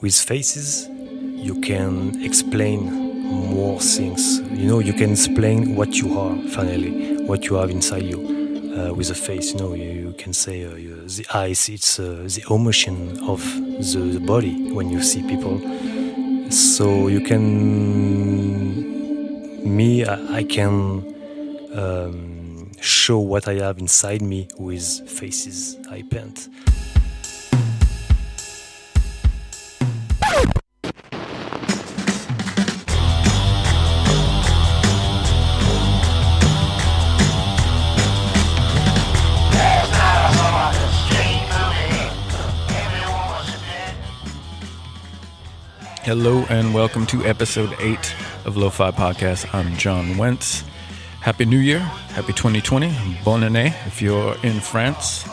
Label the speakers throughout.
Speaker 1: with faces, you can explain more things. You can explain what you are finally, what you have inside you. With a face, you can say the eyes. It's the emotion of the body when you see people. So you can, I can show what I have inside me with faces I paint.
Speaker 2: Hello and welcome to episode 8 of Lo-Fi Podcast. I'm John Wentz. Happy New Year. Happy 2020. Bonne année if you're in France.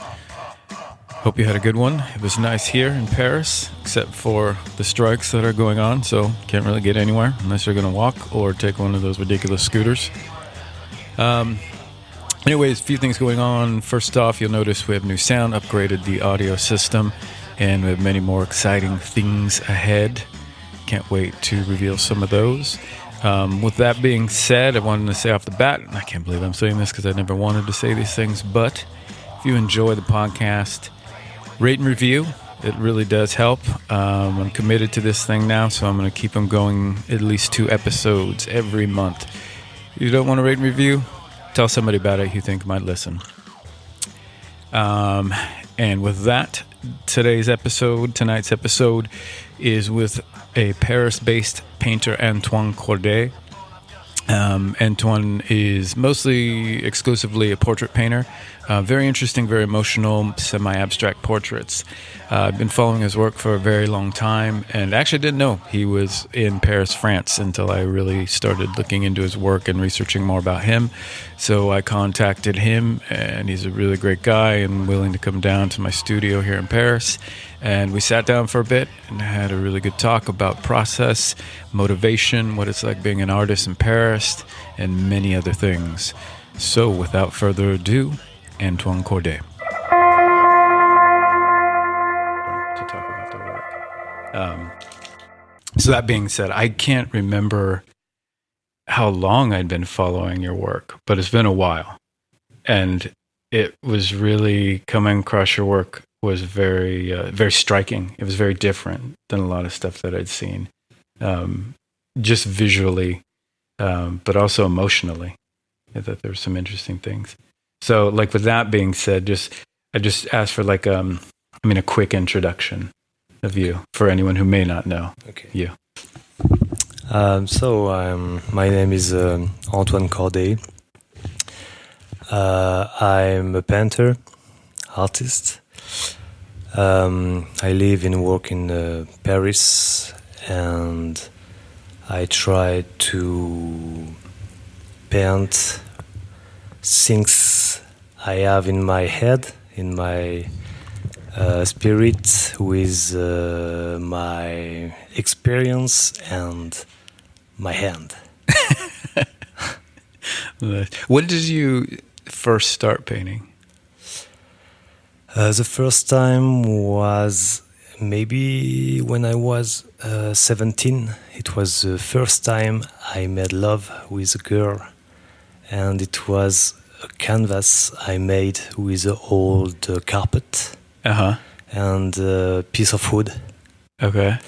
Speaker 2: Hope you had a good one. It was nice here in Paris, except for the strikes that are going on, so can't really get anywhere unless you're going to walk or take one of those ridiculous scooters. Anyways, a few things going on. First off, you'll notice we have new sound, upgraded the audio system, and we have many more exciting things ahead. Can't wait to reveal some of those. With that being said, I wanted to say off the bat, and I can't believe I'm saying this because I never wanted to say these things, but if you enjoy the podcast, rate and review. It really does help. I'm committed to this thing now, so I'm going to keep them going at least 2 episodes every month. If you don't want to rate and review, tell somebody about it you think might listen. And with that, tonight's episode is with a Paris-based painter, Antoine Cordet. Antoine is mostly exclusively a portrait painter. Very interesting, very emotional, semi-abstract portraits. I've been following his work for a very long time, and actually didn't know he was in Paris, France, until I really started looking into his work and researching more about him. So I contacted him, and he's a really great guy and willing to come down to my studio here in Paris. And we sat down for a bit and had a really good talk about process, motivation, what it's like being an artist in Paris, and many other things. So without further ado, Antoine Cordet. To talk about the work. So that being said, I can't remember how long I'd been following your work, but it's been a while. And it was really coming across your work was very, very striking. It was very different than a lot of stuff that I'd seen, just visually, but also emotionally. I thought there were some interesting things. So, like with that being said, I just asked for a quick introduction of you for anyone who may not know you.
Speaker 1: My name is Antoine Cordet. I'm a painter, artist. I live and work in Paris, and I try to paint things I have in my head, in my spirit, with my experience and my hand.
Speaker 2: When did you first start painting?
Speaker 1: The first time was maybe when I was 17. It was the first time I made love with a girl, and it was a canvas I made with an old carpet and a piece of wood. Okay.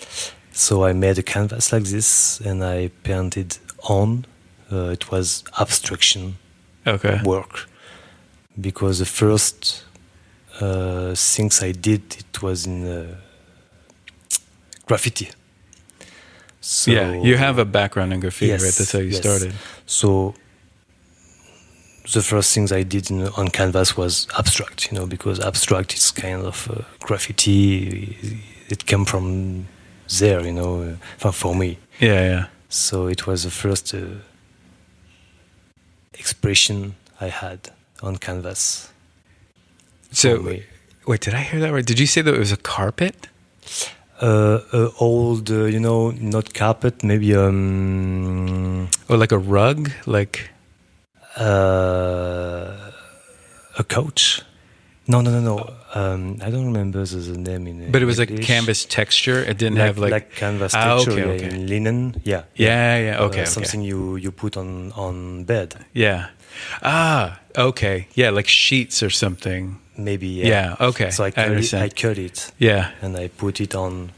Speaker 1: So I made a canvas like this, and I painted on. It was abstraction work, because the first things I did, it was in graffiti. So,
Speaker 2: yeah, you have a background in graffiti, right? That's how you started.
Speaker 1: So the first things I did on canvas was abstract, because abstract is kind of graffiti. It came from there, for me.
Speaker 2: Yeah.
Speaker 1: So it was the first expression I had on canvas.
Speaker 2: So, wait, did I hear that right? Did you say that it was a carpet?
Speaker 1: Old, not carpet, maybe
Speaker 2: or like a rug, like
Speaker 1: a couch. No. I don't remember the name in
Speaker 2: But it was like
Speaker 1: English.
Speaker 2: canvas texture. It didn't have
Speaker 1: Like canvas
Speaker 2: Ah,
Speaker 1: texture,
Speaker 2: okay,
Speaker 1: yeah,
Speaker 2: okay.
Speaker 1: in linen, yeah,
Speaker 2: Yeah. Okay, okay.
Speaker 1: something you put on bed,
Speaker 2: Yeah. Ah, okay. Yeah, like sheets or something.
Speaker 1: maybe, yeah.
Speaker 2: Yeah, okay.
Speaker 1: So
Speaker 2: I understand.
Speaker 1: I cut it,
Speaker 2: Yeah.
Speaker 1: and I put it on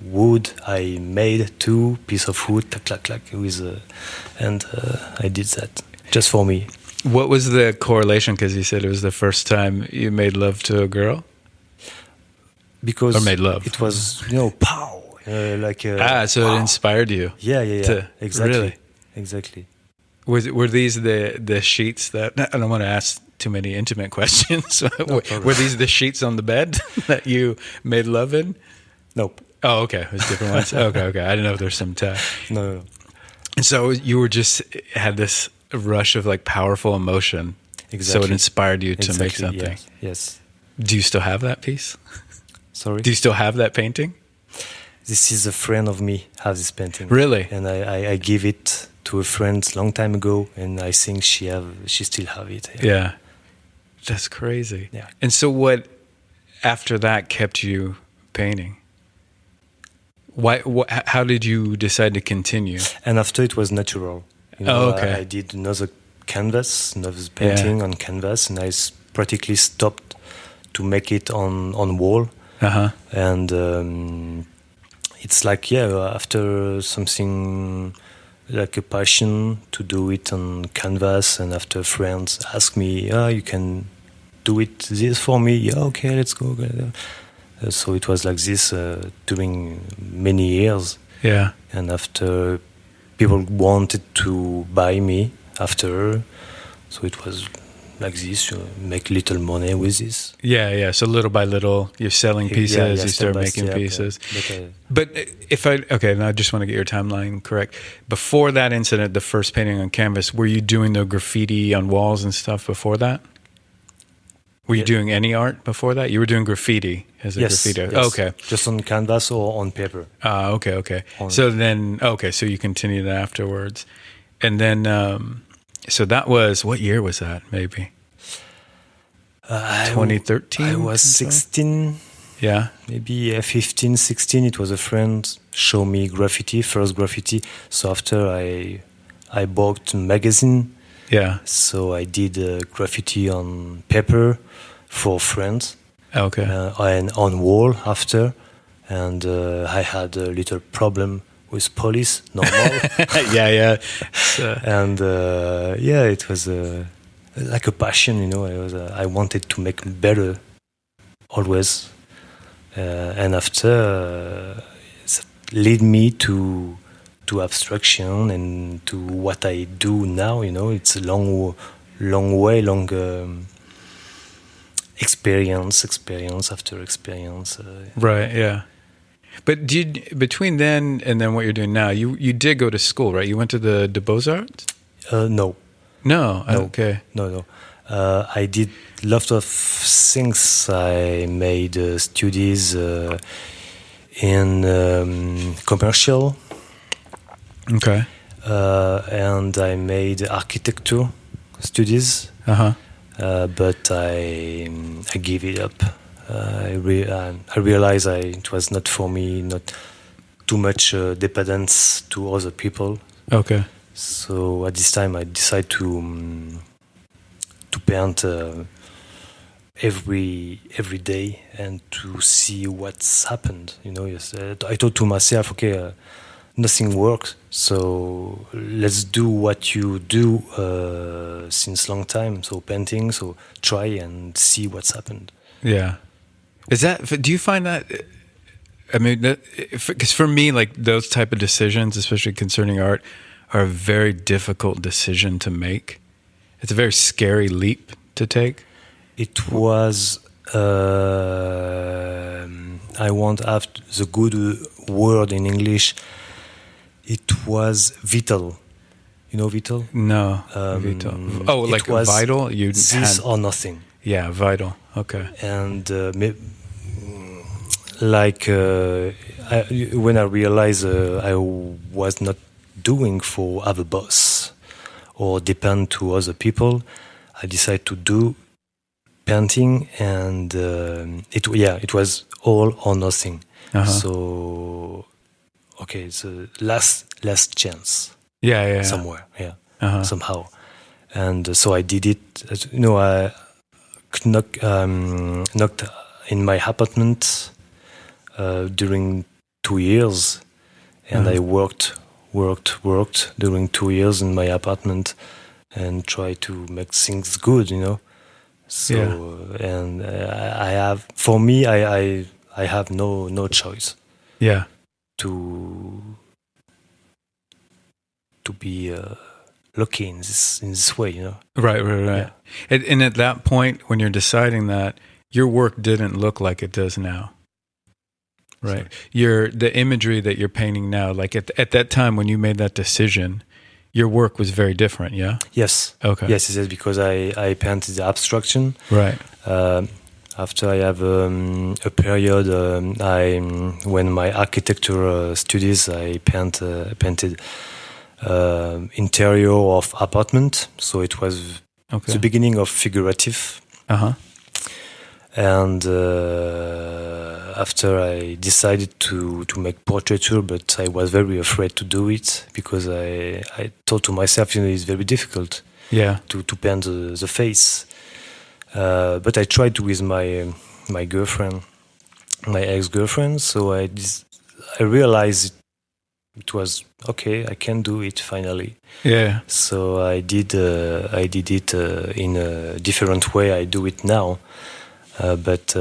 Speaker 1: wood. I made two piece of wood, clack clack clack, and I did that just for me
Speaker 2: What was the correlation? Because you said it was the first time you made love to a girl? Or
Speaker 1: because
Speaker 2: made love?
Speaker 1: it was pow, like
Speaker 2: So it inspired you
Speaker 1: yeah,
Speaker 2: Really?
Speaker 1: exactly.
Speaker 2: Were these the sheets that, I don't want to ask too many intimate questions.
Speaker 1: No problem.
Speaker 2: Were these the sheets on the bed that you made love in?
Speaker 1: Nope.
Speaker 2: Oh, okay. It was different ones. Okay. I didn't know if there's some tag.
Speaker 1: No.
Speaker 2: And so you were just had this rush of like powerful emotion.
Speaker 1: Exactly.
Speaker 2: So it inspired you to
Speaker 1: Exactly,
Speaker 2: make something.
Speaker 1: Yes.
Speaker 2: Do you still have that piece?
Speaker 1: Sorry.
Speaker 2: Do you still have that painting?
Speaker 1: This is a friend of me have this painting.
Speaker 2: Really?
Speaker 1: And I give it to a friend long time ago, and I think she still have it.
Speaker 2: Yeah. That's crazy.
Speaker 1: Yeah.
Speaker 2: And so what after that kept you painting? How did you decide to continue?
Speaker 1: And after it was natural.
Speaker 2: Okay.
Speaker 1: I did another painting on canvas, and practically stopped to make it on wall.
Speaker 2: Uh-huh.
Speaker 1: And it's like, after something like a passion to do it on canvas, and after friends ask me, you can do this for me, okay, let's go. So it was like this during many years.
Speaker 2: Yeah.
Speaker 1: And after people wanted to buy me after, so it was like this, you make little money with this.
Speaker 2: Yeah. So little by little, you're selling pieces, you start making pieces. But now I just want to get your timeline correct. Before that incident, the first painting on canvas, were you doing the graffiti on walls and stuff before that? Were you doing any art before that? You were doing graffiti as a graffiti.
Speaker 1: Yes.
Speaker 2: Okay.
Speaker 1: Just on canvas or on paper.
Speaker 2: Okay. So then, so you continued afterwards. And then, so that was, what year was that, maybe? 2013?
Speaker 1: I was 16.
Speaker 2: Yeah.
Speaker 1: Maybe 15, 16. It was a friend show me first graffiti. So after I bought a magazine.
Speaker 2: Yeah.
Speaker 1: So I did graffiti on paper for friends.
Speaker 2: Okay.
Speaker 1: And on wall after. And I had a little problem with police, normal.
Speaker 2: Yeah.
Speaker 1: And it was like a passion, I wanted to make better always. And after it lead me to abstraction and to what I do now. It's a long experience after experience.
Speaker 2: Right. Yeah. But between then and then what you're doing now, you did go to school, right? You went to the Beaux-Arts?
Speaker 1: No.
Speaker 2: No. Okay.
Speaker 1: No. I did lots of things. I made studies in commercial.
Speaker 2: Okay.
Speaker 1: And I made architecture studies.
Speaker 2: Uh-huh.
Speaker 1: But I gave it up. I realized it was not for me, not too much dependence to other people.
Speaker 2: Okay.
Speaker 1: So at this time I decided to paint every day and to see what's happened. I thought to myself, okay, nothing works, so let's do what you do since long time. So painting, so try and see what's happened.
Speaker 2: Yeah. Do you find that? I mean, because for me, like those type of decisions, especially concerning art, are a very difficult decision to make. It's a very scary leap to take.
Speaker 1: It was. I won't have the good word in English. It was vital. You know vital?
Speaker 2: No. Vital. Oh, like
Speaker 1: was
Speaker 2: vital?
Speaker 1: This or nothing.
Speaker 2: Yeah, vital. Okay.
Speaker 1: And when I realized I was not doing for other boss or depend to other people, I decided to do painting, and it was all or nothing.
Speaker 2: Uh-huh.
Speaker 1: So okay, it's a last chance
Speaker 2: Yeah.
Speaker 1: somewhere,
Speaker 2: Uh-huh.
Speaker 1: somehow, and so I did it. I knocked in my apartment during 2 years, and I worked during 2 years in my apartment and try to make things good. So and I have, for me, I have no choice
Speaker 2: Yeah.
Speaker 1: to be lucky in this way.
Speaker 2: Right.
Speaker 1: Yeah.
Speaker 2: And at that point, when you're deciding that, your work didn't look like it does now. Right. The imagery that you're painting now, like at that time when you made that decision, your work was very different, yeah?
Speaker 1: Yes.
Speaker 2: Okay.
Speaker 1: Yes, because I painted the abstraction.
Speaker 2: Right.
Speaker 1: After I have a period, when my architecture studies, I painted interior of apartment. So it was the beginning of figurative.
Speaker 2: Uh-huh.
Speaker 1: And after I decided to make portraiture, but I was very afraid to do it because I thought to myself, it's very difficult to paint the face. But I tried to with my girlfriend, my ex-girlfriend. So I realized it was okay. I can do it finally.
Speaker 2: Yeah.
Speaker 1: So I did it in a different way. I do it now. But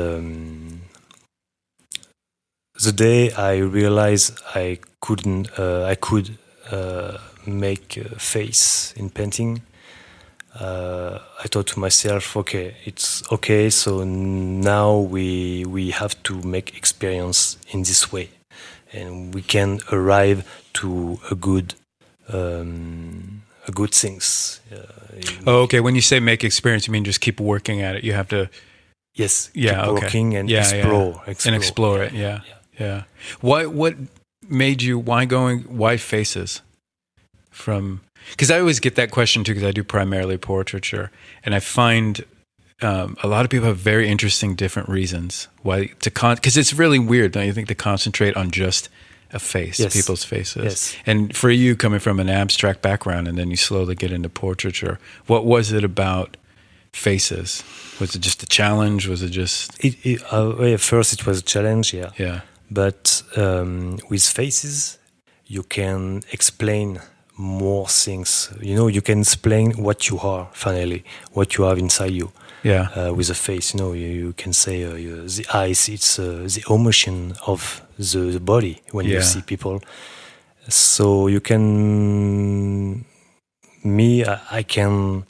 Speaker 1: the day I realized I could make a face in painting, I thought to myself, okay, it's okay. So now we have to make experience in this way, and we can arrive to a good things.
Speaker 2: Okay. When you say make experience, you mean just keep working at it. You have to.
Speaker 1: Yes. Keep working and explore.
Speaker 2: And explore it. Yeah. What made you? Why faces? Because I always get that question too, because I do primarily portraiture, and I find a lot of people have very interesting different reasons why because it's really weird, don't you think, to concentrate on just a face, people's faces.
Speaker 1: Yes.
Speaker 2: And for you, coming from an abstract background and then you slowly get into portraiture, what was it about faces? Was it just a challenge? Was it just...
Speaker 1: At first it was a challenge,
Speaker 2: Yeah.
Speaker 1: But with faces, you can explain more things. You can explain what you are, finally, what you have inside you.
Speaker 2: Yeah.
Speaker 1: With a face, you can say the eyes, it's the emotion of the body when you see people. So you can... I can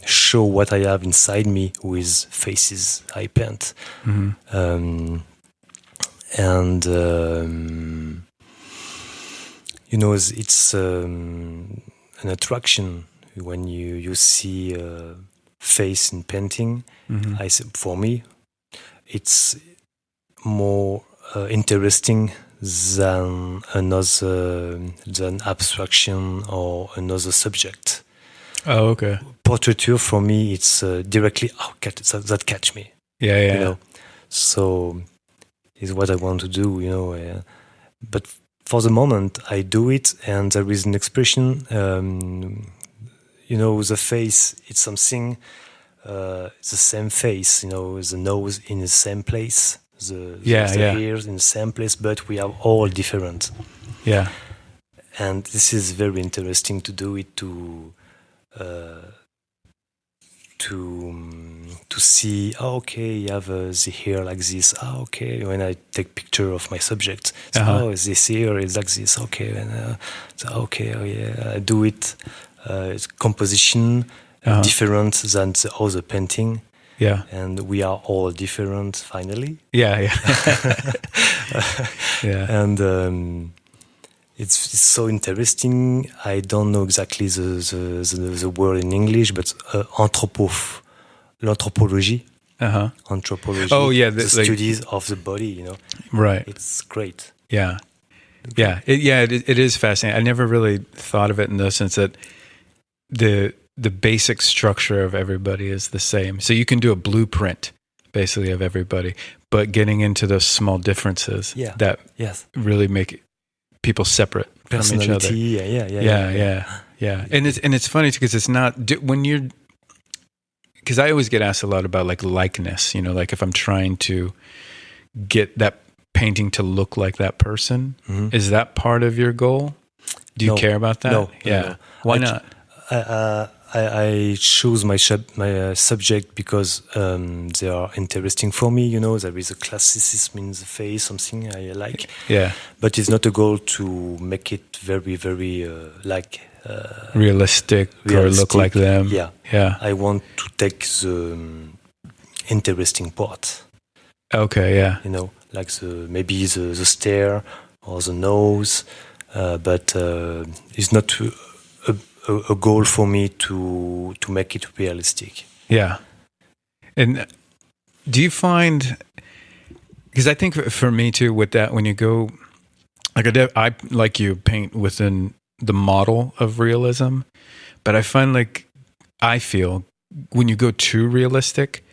Speaker 1: show what I have inside me with faces I paint.
Speaker 2: Mm-hmm.
Speaker 1: It's an attraction when you see a face in painting.
Speaker 2: Mm-hmm.
Speaker 1: For me, it's more interesting than abstraction or another subject.
Speaker 2: Oh, okay.
Speaker 1: Portraiture for me, it's directly that catch me.
Speaker 2: Yeah.
Speaker 1: So is what I want to do. But for the moment, I do it, and there is an expression. The face, it's something. It's the same face. The nose in the same place. The ears in the same place, but we are all different.
Speaker 2: Yeah.
Speaker 1: And this is very interesting to do it to see, you have the hair like this. Okay, when I take picture of my subject, this hair is like this. Okay, and I do it. It's composition different than the other painting.
Speaker 2: Yeah,
Speaker 1: and we are all different. Finally,
Speaker 2: yeah.
Speaker 1: And it's so interesting. I don't know exactly the word in English, but l'anthropologie. Anthropology.
Speaker 2: Oh, yeah,
Speaker 1: the studies of the body.
Speaker 2: Right.
Speaker 1: It's great.
Speaker 2: Yeah. Yeah. It is fascinating. I never really thought of it in the sense that the basic structure of everybody is the same. So you can do a blueprint basically of everybody, but getting into those small differences that really make people separate from each other. Yeah. And it's funny because it's not when you're, because I always get asked a lot about like likeness, you know, like if I'm trying to get that painting to look like that person, is that part of your goal? Do you care about that?
Speaker 1: No.
Speaker 2: Why not?
Speaker 1: I choose my subject because they are interesting for me. You know, there is a classicism in the face, something I like.
Speaker 2: Yeah.
Speaker 1: But it's not a goal to make it very, very
Speaker 2: realistic or look like them.
Speaker 1: Yeah. I want to take the interesting part.
Speaker 2: Okay, yeah.
Speaker 1: You know, like maybe the stare or the nose, but it's not a goal for me to make it realistic.
Speaker 2: Yeah. And do you find, because I think for me too, with that, when you go, like I like you paint within the model of realism, but I find I feel when you go too realistic,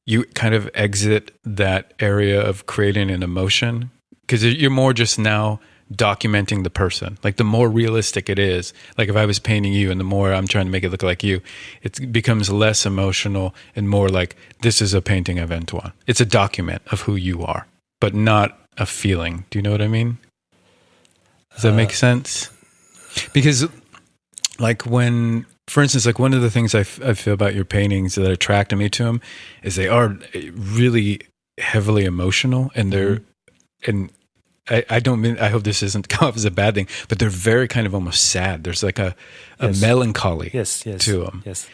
Speaker 2: you kind of exit that area of creating an emotion, because you're more just now documenting the person. Like the more realistic it is, like if I was painting you and the more I'm trying to make it look like you, it becomes less emotional and more like, this is a painting of Antoine. It's a document of who you are, but not a feeling. Do you know what I mean? Does that make sense? Because like when, for instance, like one of the things I feel about your paintings that attracted me to them is they are really heavily emotional, and they're, and I don't mean, I hope this isn't come off as a bad thing, but they're very kind of almost sad. There's like a melancholy to them.
Speaker 1: Yes.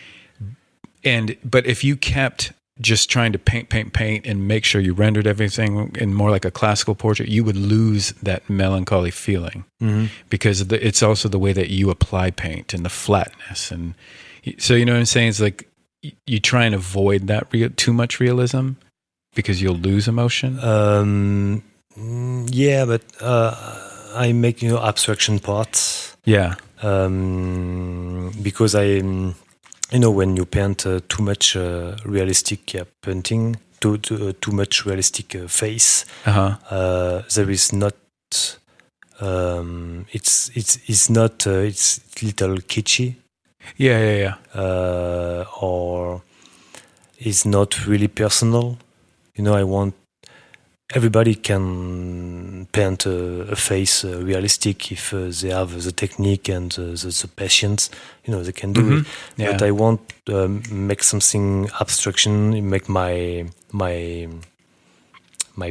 Speaker 2: But if you kept just trying to paint and make sure you rendered everything in more like a classical portrait, you would lose that melancholy feeling, because it's also the way that you apply paint and the flatness. And so, you know what I'm saying? It's like you try and avoid that too much realism because you'll lose emotion.
Speaker 1: Yeah, but I make abstraction parts.
Speaker 2: Yeah.
Speaker 1: Because when you paint too much realistic painting, too much realistic face, there is not. It's not. It's little kitschy.
Speaker 2: Yeah.
Speaker 1: Or it's not really personal. I want. Everybody can paint a face realistic if they have the technique and the patience. They can do it.
Speaker 2: Yeah.
Speaker 1: But I want make something abstraction, make my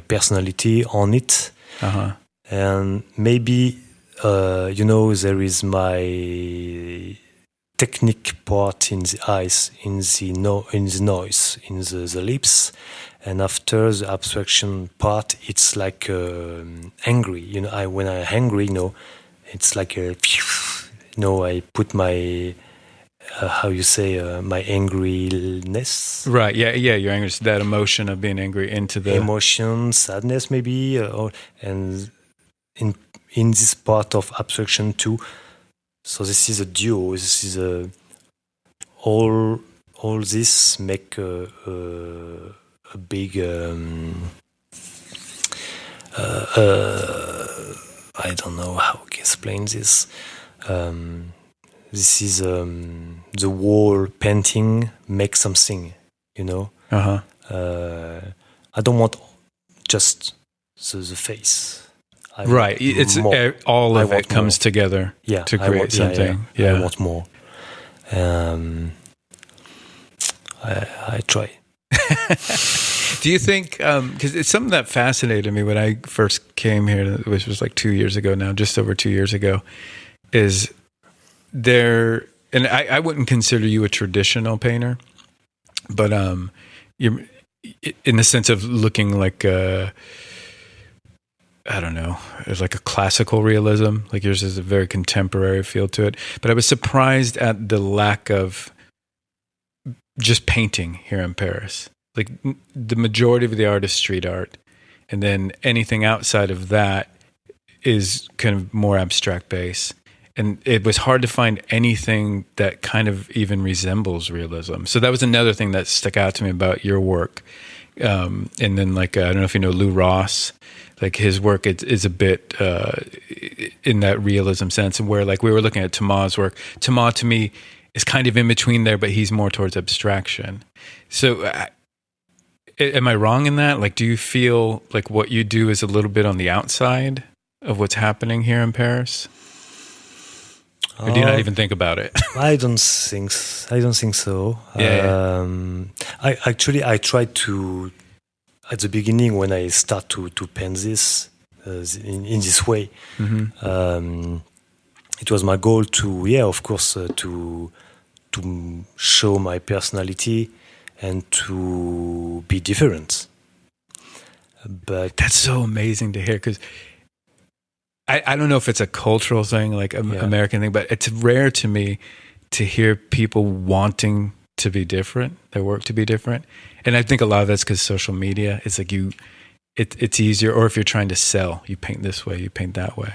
Speaker 1: personality on it, and maybe there is my technique part in the eyes, in the noise, in the lips. And after the abstraction part, it's like angry. When I'm angry, it's like I put my my angriness.
Speaker 2: Right. Yeah. Your anger, that emotion of being angry into the
Speaker 1: emotion, sadness, maybe, and in this part of abstraction too. So this is a duo. This is all this make a big I don't know how to explain this. This is the wall painting make something, I don't want just the face.
Speaker 2: Right, it's more. All of it comes together to create something.
Speaker 1: I want more. I try.
Speaker 2: Do you think, because it's something that fascinated me when I first came here, which was like 2 years ago now, just over 2 years ago, is there, and I wouldn't consider you a traditional painter, but you're in the sense of looking like I don't know, it's like a classical realism, like yours is a very contemporary feel to it. But I was surprised at the lack of just painting here in Paris. Like the majority of the art is street art, and then anything outside of that is kind of more abstract base. and it was hard to find anything that kind of even resembles realism. So that was another thing that stuck out to me about your work. And then, like, I don't know if you know Lou Ross, like his work is a bit in that realism sense, and where, like, we were looking at Thomas' work. Thomas, to me, is kind of in between there, but he's more towards abstraction. So am I wrong in that? Like, do you feel like what you do is a little bit on the outside of what's happening here in Paris? Or do you not even think about it?
Speaker 1: I don't think so.
Speaker 2: Yeah.
Speaker 1: I tried to, at the beginning when I start to pen this in this way. It was my goal to, of course, to show my personality and to be different. But
Speaker 2: that's so amazing to hear, because I don't know if it's a cultural thing, like American thing, but it's rare to me to hear people wanting to be different, their work to be different. And I think a lot of that's because social media, it's like it's easier, or if you're trying to sell, you paint this way, you paint that way.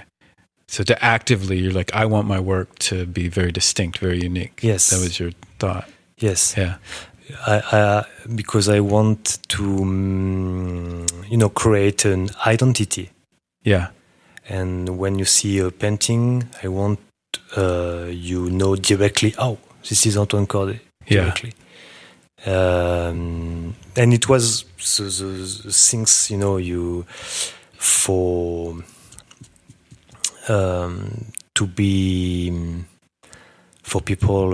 Speaker 2: So to actively, you're like, I want my work to be very distinct, very unique.
Speaker 1: Yes.
Speaker 2: That was your thought.
Speaker 1: Yes.
Speaker 2: Yeah.
Speaker 1: Because I want to, create an identity.
Speaker 2: Yeah.
Speaker 1: And when you see a painting, I want directly, oh, this is Antoine Cordet, directly. Yeah. And it was the things, to be, for people,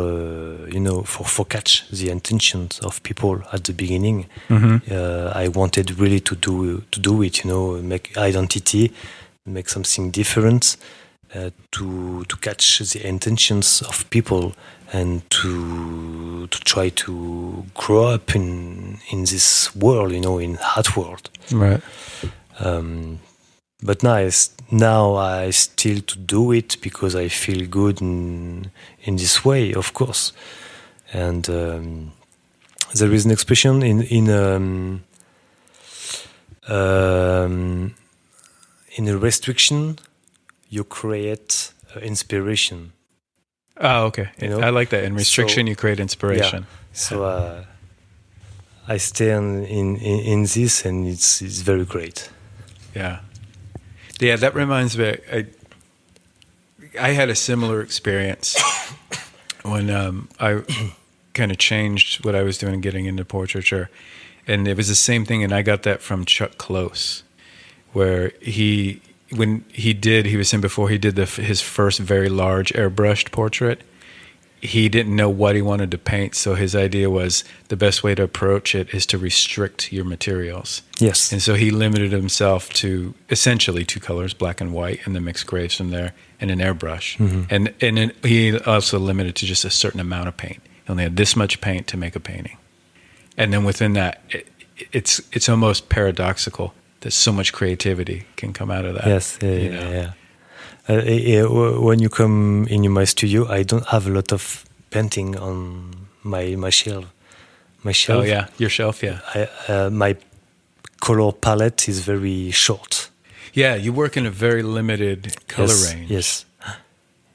Speaker 1: for catch the intentions of people at the beginning. I wanted really to do it, make identity, make something different, to catch the intentions of people, and to try to grow up in this world, in art world.
Speaker 2: Right.
Speaker 1: But now I still to do it because I feel good in this way, of course. And there is an expression in a restriction, you create inspiration.
Speaker 2: Oh, okay. I like that. In restriction, you create inspiration.
Speaker 1: Yeah. So I stay in this, and it's very great.
Speaker 2: Yeah. Yeah, that reminds me. I had a similar experience when I kind of changed what I was doing and getting into portraiture. And it was the same thing, and I got that from Chuck Close, where he was saying before he did his first very large airbrushed portrait, he didn't know what he wanted to paint, so his idea was the best way to approach it is to restrict your materials.
Speaker 1: Yes.
Speaker 2: And so he limited himself to essentially two colors, black and white, and then mixed grays from there, and an airbrush. And then he also limited to just a certain amount of paint. He only had this much paint to make a painting. And then within that, it's almost paradoxical that so much creativity can come out of that.
Speaker 1: Yes, yeah. When you come in my studio, I don't have a lot of painting on my shelf.
Speaker 2: Oh yeah, your shelf, yeah.
Speaker 1: My color palette is very short.
Speaker 2: Yeah, you work in a very limited color range.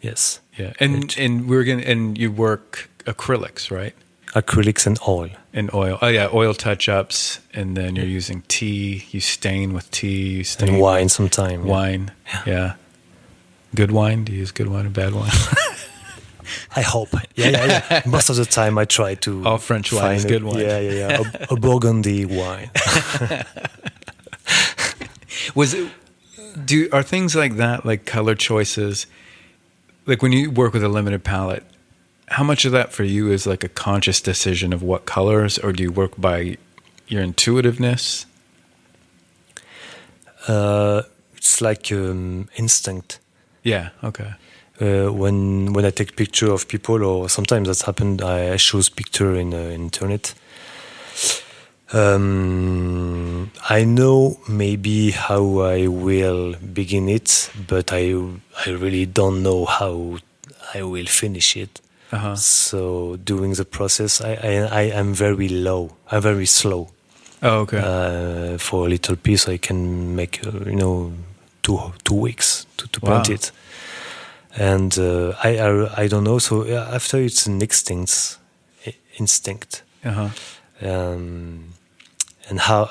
Speaker 1: Yes.
Speaker 2: Yeah, and you work acrylics, right?
Speaker 1: Acrylics and oil.
Speaker 2: And oil. Oh yeah, oil touch-ups, and then you're using tea. You stain with tea. You stain
Speaker 1: and wine sometimes.
Speaker 2: Wine, yeah. Good wine? Do you use good wine or bad wine?
Speaker 1: I hope. Yeah. Most of the time I try to
Speaker 2: all French wine is good wine.
Speaker 1: Yeah. A Burgundy wine.
Speaker 2: Are things like that, like color choices, like when you work with a limited palette, how much of that for you is like a conscious decision of what colors, or do you work by your intuitiveness?
Speaker 1: It's like instinct.
Speaker 2: Yeah. Okay.
Speaker 1: When I take picture of people, or sometimes that's happened, I shows picture in internet. I know maybe how I will begin it, but I really don't know how I will finish it. So during the process, I am very low. I'm very slow.
Speaker 2: Oh, okay.
Speaker 1: For a little piece, I can make 2 weeks to paint it. and I don't know. So after it's an instinct,
Speaker 2: Uh-huh.
Speaker 1: um, and how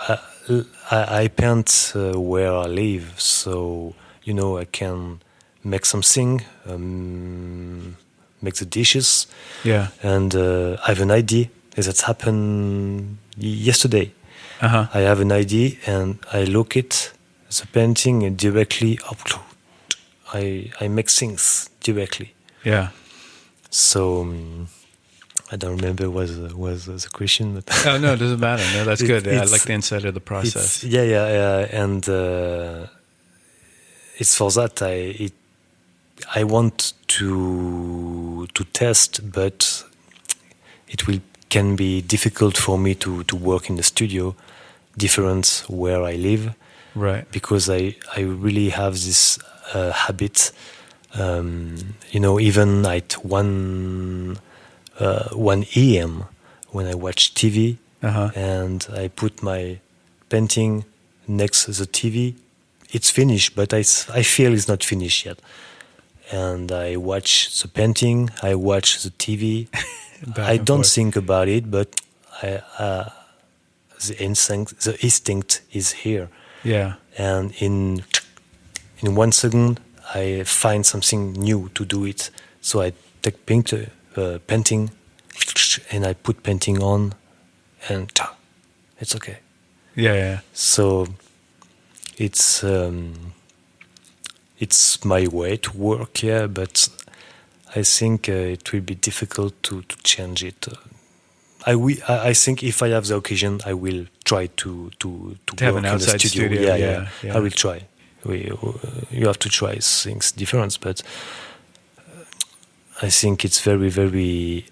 Speaker 1: I paint where I live, so I can make something, make the dishes,
Speaker 2: Yeah.
Speaker 1: and I have an idea. That happened yesterday.
Speaker 2: Uh-huh.
Speaker 1: I have an idea, and I look at the painting and directly up. I make things directly.
Speaker 2: Yeah.
Speaker 1: So I don't remember what was the question, but
Speaker 2: Oh, no, it doesn't matter. No, that's good. I
Speaker 1: it's
Speaker 2: like the inside of the process.
Speaker 1: yeah, and it's for that I want to test, but it can be difficult for me to work in the studio, different where I live,
Speaker 2: Right.
Speaker 1: because I really have this habit, even at 1 a.m. when I watch TV,
Speaker 2: Uh-huh.
Speaker 1: and I put my painting next to the TV. It's finished, but I feel it's not finished yet. And I watch the painting, I watch the TV.
Speaker 2: Back
Speaker 1: I
Speaker 2: and
Speaker 1: don't
Speaker 2: forth.
Speaker 1: think about it, but the instinct is here.
Speaker 2: Yeah.
Speaker 1: And in 1 second, I find something new to do it. So I take painting, and I put painting on, and it's okay.
Speaker 2: Yeah, yeah.
Speaker 1: So it's my way to work, yeah, but I think it will be difficult to change it. I think if I have the occasion, I will try to
Speaker 2: have
Speaker 1: work
Speaker 2: an
Speaker 1: in the
Speaker 2: outside studio, yeah.
Speaker 1: I will try. You have to try things different, but I think it's very, very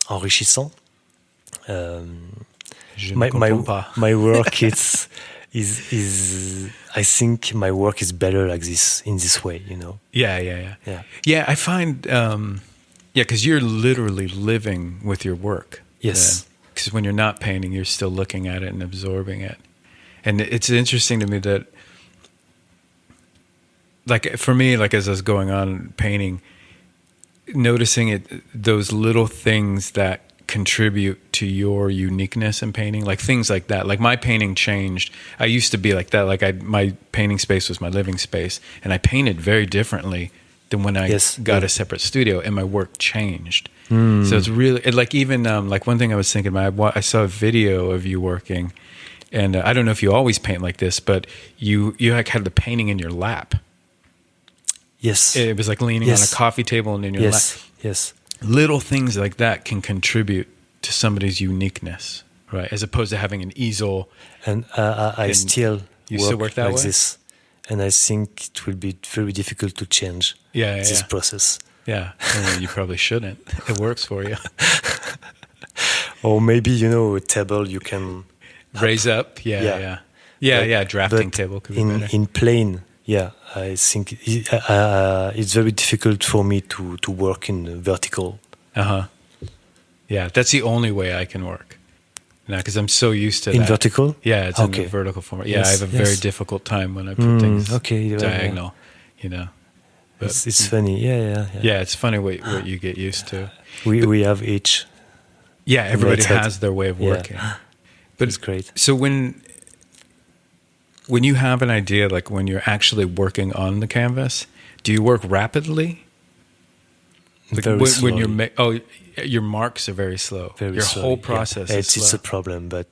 Speaker 1: enrichissant.
Speaker 2: Je ne comprends pas.
Speaker 1: My work is I think my work is better like this, in this way,
Speaker 2: Yeah, yeah, yeah.
Speaker 1: Yeah.
Speaker 2: Yeah, I find, because you're literally living with your work.
Speaker 1: Yes.
Speaker 2: Because when you're not painting, you're still looking at it and absorbing it. And it's interesting to me that, like, for me, like, as I was going on painting, noticing those little things that contribute to your uniqueness in painting, like things like that. Like my painting changed. I used to be like that. Like my painting space was my living space, and I painted very differently than when I got a separate studio, and my work changed. So it's really like, even like one thing I was thinking about, I saw a video of you working, and I don't know if you always paint like this, but you like had the painting in your lap.
Speaker 1: Yes.
Speaker 2: It was like leaning on a coffee table and in your lap.
Speaker 1: Yes.
Speaker 2: Little things like that can contribute to somebody's uniqueness, right? As opposed to having an easel.
Speaker 1: And I still
Speaker 2: work that
Speaker 1: like
Speaker 2: way?
Speaker 1: this, and I think it will be very difficult to change this process.
Speaker 2: Yeah, well, you probably shouldn't. It works for you.
Speaker 1: Or maybe a table you can
Speaker 2: raise up. Yeah. Drafting table could be better.
Speaker 1: In plain. Yeah, I think it's very difficult for me to work in vertical.
Speaker 2: Yeah, that's the only way I can work. Now, because I'm so used to
Speaker 1: in
Speaker 2: that.
Speaker 1: vertical.
Speaker 2: Yeah, it's in the vertical format. Yeah, I have a very difficult time when I put things diagonal. But
Speaker 1: it's funny. Yeah.
Speaker 2: Yeah, it's funny what you get used to.
Speaker 1: We have each.
Speaker 2: Yeah, everybody has their way of working. But
Speaker 1: it's great.
Speaker 2: So when you have an idea, like when you're actually working on the canvas, do you work rapidly? Like
Speaker 1: very slowly.
Speaker 2: When your marks are very slow.
Speaker 1: Very
Speaker 2: your
Speaker 1: slowly,
Speaker 2: whole process is slow.
Speaker 1: It's a problem, but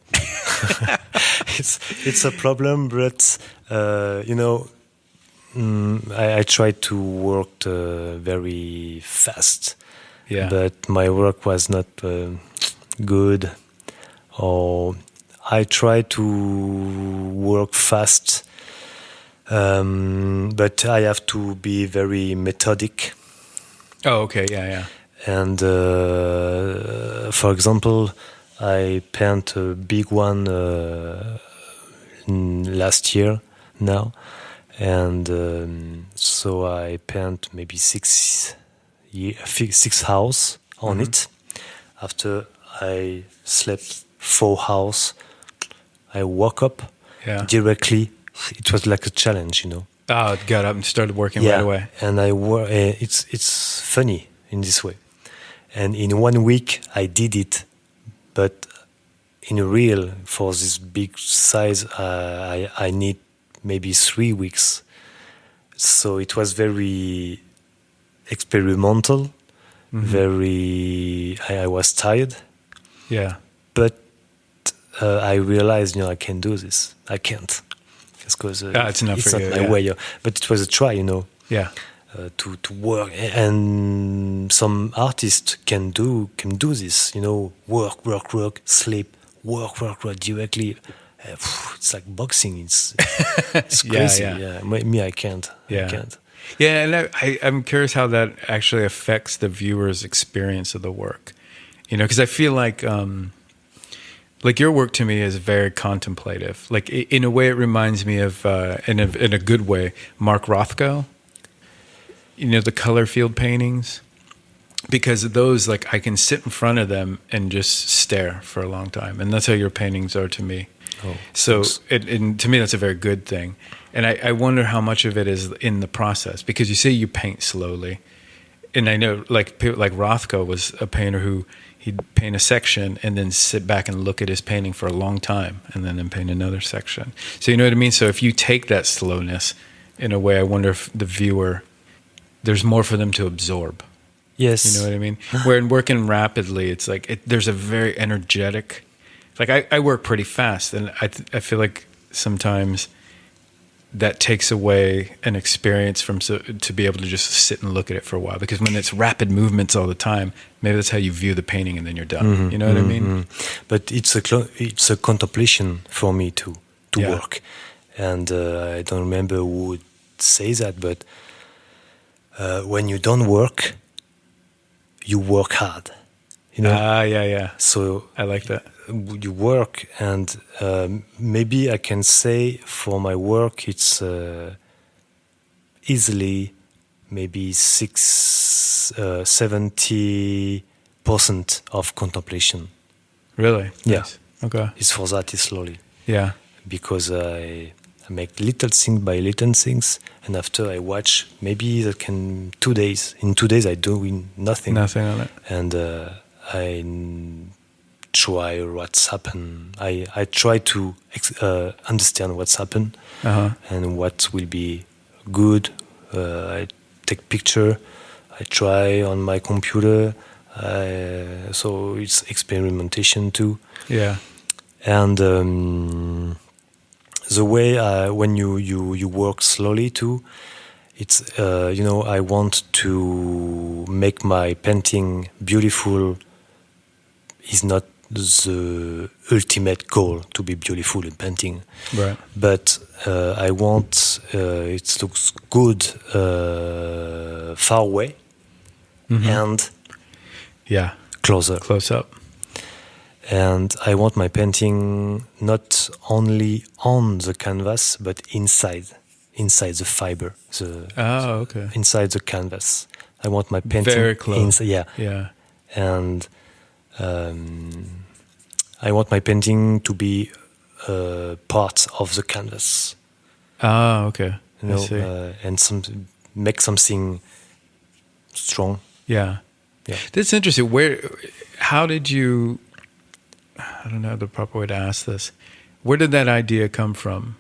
Speaker 1: it's a problem. But I try to work very fast.
Speaker 2: Yeah.
Speaker 1: But my work was not good, or I try to work fast, but I have to be very methodic.
Speaker 2: Oh, okay, yeah.
Speaker 1: And for example, I paint a big one last year now, and so I paint maybe 6 hours on it. After I slept 4 hours, I woke up directly. It was like a challenge,
Speaker 2: got up and started working right away.
Speaker 1: And it's funny in this way. And in 1 week I did it, but in real for this big size I need maybe 3 weeks. So it was very experimental. I was tired.
Speaker 2: Yeah.
Speaker 1: But I realized, I can do this. I can't. Because
Speaker 2: it's not for you,
Speaker 1: my way. But it was a try,
Speaker 2: Yeah.
Speaker 1: To work. And some artists can do this, work, sleep, work directly. It's like boxing. It's crazy.
Speaker 2: Yeah.
Speaker 1: Me, I can't.
Speaker 2: Yeah.
Speaker 1: I can't.
Speaker 2: Yeah, and I'm curious how that actually affects the viewer's experience of the work. Because I feel like your work to me is very contemplative. Like in a way, it reminds me of, in a good way, Mark Rothko. The color field paintings, because those, like, I can sit in front of them and just stare for a long time, and that's how your paintings are to me.
Speaker 1: Oh,
Speaker 2: so to me, that's a very good thing. And I wonder how much of it is in the process, because you say you paint slowly. And I know, like Rothko was a painter who he'd paint a section and then sit back and look at his painting for a long time and then paint another section. So you know what I mean? So if you take that slowness, in a way, I wonder if the viewer, there's more for them to absorb.
Speaker 1: Yes.
Speaker 2: You know what I mean? Where in working rapidly, it's like there's a very energetic, like I work pretty fast, and I feel like sometimes that takes away an experience to be able to just sit and look at it for a while. Because when it's rapid movements all the time, maybe that's how you view the painting, and then you're done. You know what I mean?
Speaker 1: But it's a contemplation for me to work, and I don't remember who would say that, but when you don't work, you work hard.
Speaker 2: Yeah.
Speaker 1: So
Speaker 2: I like that.
Speaker 1: You work, and maybe I can say for my work it's easily maybe 70% of contemplation.
Speaker 2: Really?
Speaker 1: Yeah.
Speaker 2: Nice. Okay.
Speaker 1: It's for that, it's slowly.
Speaker 2: Yeah.
Speaker 1: Because I make little things by little things, and after I watch, maybe that can 2 days. In 2 days I do nothing.
Speaker 2: Nothing on it.
Speaker 1: And I try what's happened. I try to understand what's happened and what will be good. I take picture. I try on my computer. So it's experimentation too.
Speaker 2: Yeah.
Speaker 1: And the way when you work slowly too, it's I want to make my painting beautiful. Is not the ultimate goal to be beautiful in painting,
Speaker 2: Right?
Speaker 1: But I want it looks good far away and close up. And I want my painting not only on the canvas, but inside the fiber. Inside the canvas. I want my painting
Speaker 2: very close.
Speaker 1: Yeah. And I want my painting to be part of the canvas.
Speaker 2: Okay. I see.
Speaker 1: And make something strong.
Speaker 2: Yeah. That's interesting. How did you? I don't know the proper way to ask this. Where did that idea come from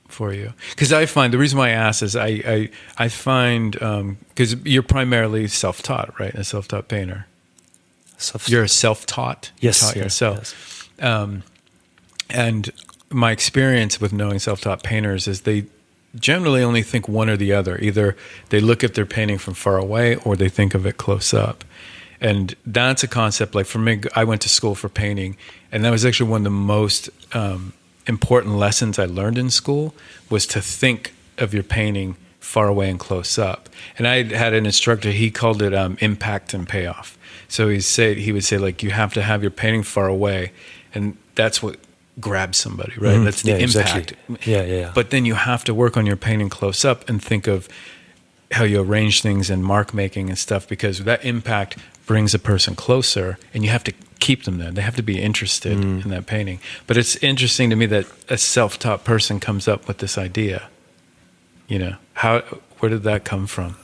Speaker 2: for you? Because I find the reason why I ask is I find because you're primarily self-taught, right? A self-taught painter. You're a self-taught.
Speaker 1: Yes.
Speaker 2: You taught yourself.
Speaker 1: Yes.
Speaker 2: And my experience with knowing self-taught painters is they generally only think one or the other. Either they look at their painting from far away, or they think of it close up. And that's a concept, like for me, I went to school for painting, and that was actually one of the most important lessons I learned in school, was to think of your painting far away and close up. And I had an instructor, he called it impact and payoff. So he would say, like, you have to have your painting far away, and that's what grabs somebody, right? That's the impact.
Speaker 1: Exactly. Yeah.
Speaker 2: But then you have to work on your painting close up and think of how you arrange things and mark making and stuff, because that impact brings a person closer, and you have to keep them there. They have to be interested in that painting. But it's interesting to me that a self-taught person comes up with this idea. You know, how where did that come from?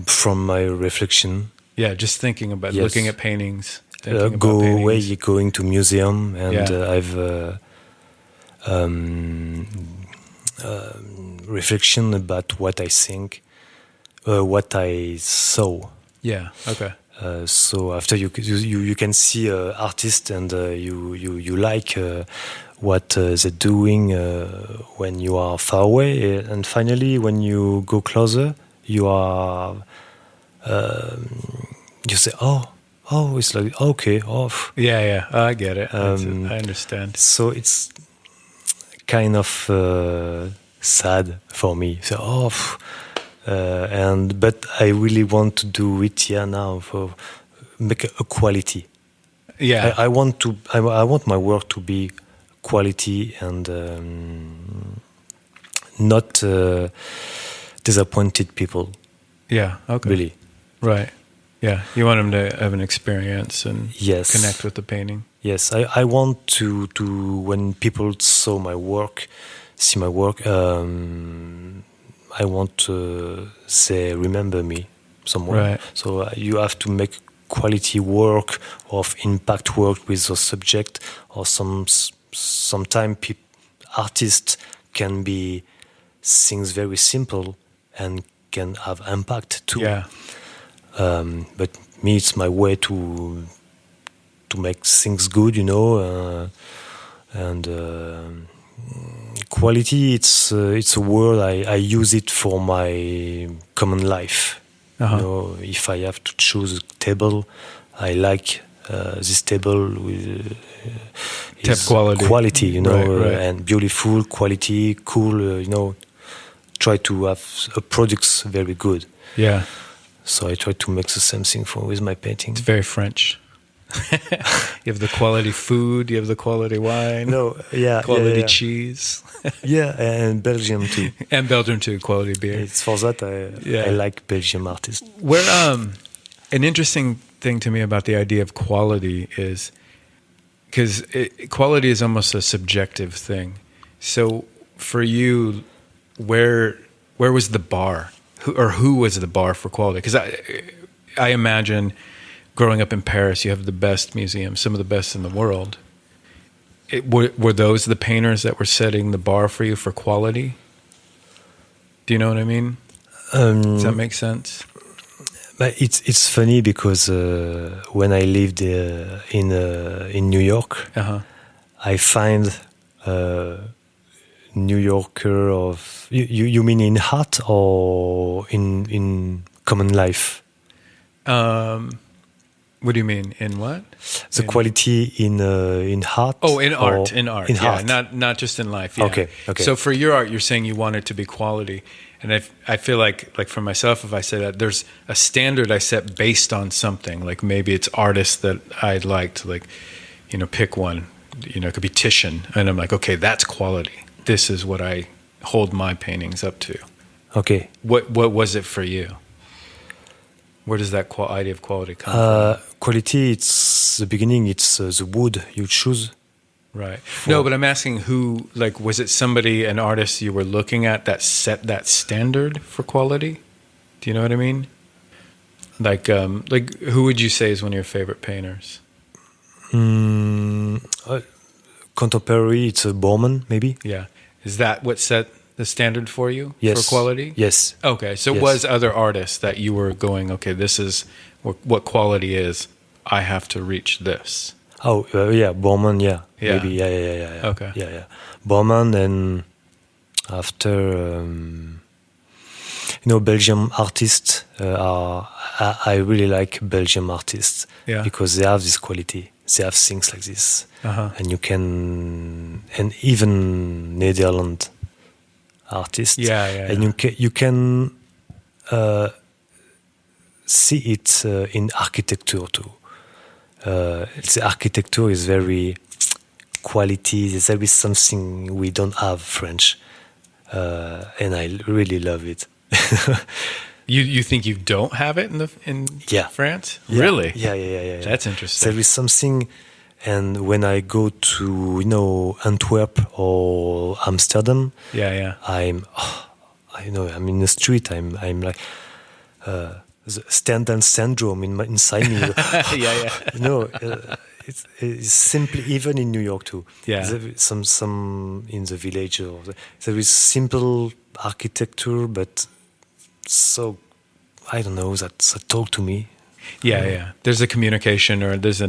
Speaker 1: From my reflection.
Speaker 2: Yeah, just thinking about
Speaker 1: Yes.
Speaker 2: looking at paintings, thinking about paintings.
Speaker 1: Going to museum, and
Speaker 2: Yeah.
Speaker 1: I've reflection about what I think, what I saw.
Speaker 2: Yeah. Okay.
Speaker 1: So after you can see artists, and you like what they're doing when you are far away, and finally when you go closer, you are you say, oh, it's like, okay, off.
Speaker 2: Yeah. Yeah. I get it. I understand.
Speaker 1: So it's kind of sad for me. So but I really want to do it now for make a quality.
Speaker 2: Yeah.
Speaker 1: I want to. I want my work to be quality, and not disappointed people.
Speaker 2: Yeah. Okay.
Speaker 1: Really.
Speaker 2: Right. Yeah. You want them to have an experience and
Speaker 1: Yes.
Speaker 2: connect with the painting.
Speaker 1: Yes, I want to when people see my work, I want to say remember me somewhere.
Speaker 2: Right.
Speaker 1: So you have to make quality work of impact work with the subject, or sometimes artists can be things very simple and can have impact too.
Speaker 2: Yeah.
Speaker 1: But me, it's my way to make things good, and quality. It's a word I use it for my common life.
Speaker 2: Uh-huh.
Speaker 1: If I have to choose a table, I like this table with is
Speaker 2: quality. Right.
Speaker 1: and beautiful quality, cool. Try to have a products very good.
Speaker 2: Yeah.
Speaker 1: So I try to make the same thing with my painting.
Speaker 2: It's very French. You have the quality food, you have the quality wine.
Speaker 1: No, yeah,
Speaker 2: quality cheese.
Speaker 1: Yeah, and Belgium too.
Speaker 2: And Belgium too, quality beer.
Speaker 1: It's for that I like Belgium artists.
Speaker 2: Where an interesting thing to me about the idea of quality is because quality is almost a subjective thing. So for you, where was the bar? Who was the bar for quality? Because I imagine growing up in Paris, you have the best museums, some of the best in the world. Were those the painters that were setting the bar for you for quality? Do you know what I mean? Does that make sense?
Speaker 1: But it's funny because when I lived in New York, I find New Yorker of you mean in art or in common life?
Speaker 2: What do you mean? In what?
Speaker 1: The quality in art?
Speaker 2: Oh, in art. In art.
Speaker 1: In art.
Speaker 2: Not just in life. Yeah.
Speaker 1: Okay.
Speaker 2: So for your art, you're saying you want it to be quality. And I feel like for myself, if I say that, there's a standard I set based on something. Like maybe it's artists that I liked, like, pick one. It could be Titian. And I'm like, okay, that's quality. This is what I hold my paintings up to.
Speaker 1: Okay.
Speaker 2: What was it for you? Where does that idea of quality come from?
Speaker 1: Quality, it's the beginning, it's the wood you choose.
Speaker 2: Right. No, but I'm asking who, like, was it somebody, an artist you were looking at that set that standard for quality? Do you know what I mean? Like who would you say is one of your favorite painters?
Speaker 1: Contemporary, it's a Borman, maybe.
Speaker 2: Yeah. Is that what set the standard for you?
Speaker 1: Yes.
Speaker 2: For quality?
Speaker 1: Yes.
Speaker 2: Okay. So
Speaker 1: Yes.
Speaker 2: was other artists that you were going, okay, this is what quality is. I have to reach this.
Speaker 1: Oh, yeah, Borman, yeah.
Speaker 2: Yeah.
Speaker 1: Maybe, yeah.
Speaker 2: Okay.
Speaker 1: Yeah. Borman, and after, Belgium artists I really like Belgium artists.
Speaker 2: Yeah.
Speaker 1: Because they have this quality. They have things like this.
Speaker 2: Uh-huh.
Speaker 1: And you can, and even Netherlands artists.
Speaker 2: Yeah.
Speaker 1: And you can see it in architecture too. The architecture is very quality. There is something we don't have French, and I really love it.
Speaker 2: You think you don't have it in
Speaker 1: Yeah.
Speaker 2: France?
Speaker 1: Yeah.
Speaker 2: Really?
Speaker 1: Yeah.
Speaker 2: That's interesting.
Speaker 1: There is something, And when I go to Antwerp or Amsterdam,
Speaker 2: Yeah.
Speaker 1: I'm in the street. I'm like the Stendhal syndrome inside me.
Speaker 2: Yeah.
Speaker 1: It's simply even in New York too.
Speaker 2: Yeah.
Speaker 1: Some in the village there is simple architecture, but so I don't know that talk to me.
Speaker 2: Yeah. There's a communication, or there's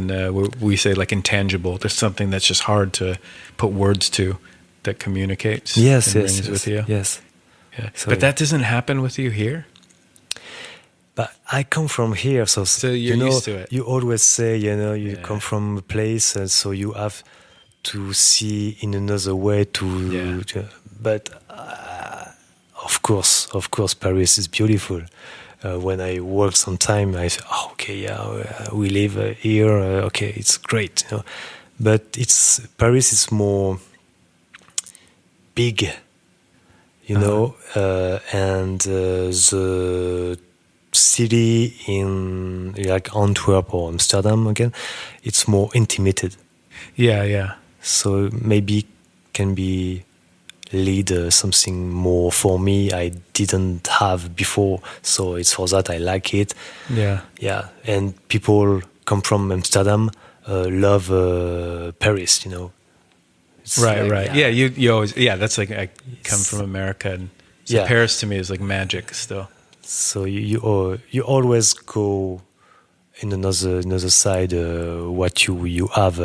Speaker 2: we say like intangible. There's something that's just hard to put words to that communicates.
Speaker 1: Yes,
Speaker 2: and rings with you.
Speaker 1: Yes.
Speaker 2: Yeah.
Speaker 1: So,
Speaker 2: but that doesn't happen with you here.
Speaker 1: But I come from here, so
Speaker 2: you're used to it.
Speaker 1: You always say, you come from a place, and so you have to see in another way but of course, Paris is beautiful. When I work sometime, I say, we live here. Okay, it's great, But Paris is more big, and the city in like Antwerp or Amsterdam again, it's more intimated.
Speaker 2: Yeah.
Speaker 1: So maybe can be lead something more for me I didn't have before. So it's for that I like it. Yeah. And people come from Amsterdam, love Paris. It's
Speaker 2: Right.
Speaker 1: like,
Speaker 2: Yeah, you always that's like I come from America, and so Paris to me is like magic still.
Speaker 1: So you always go in another side what you have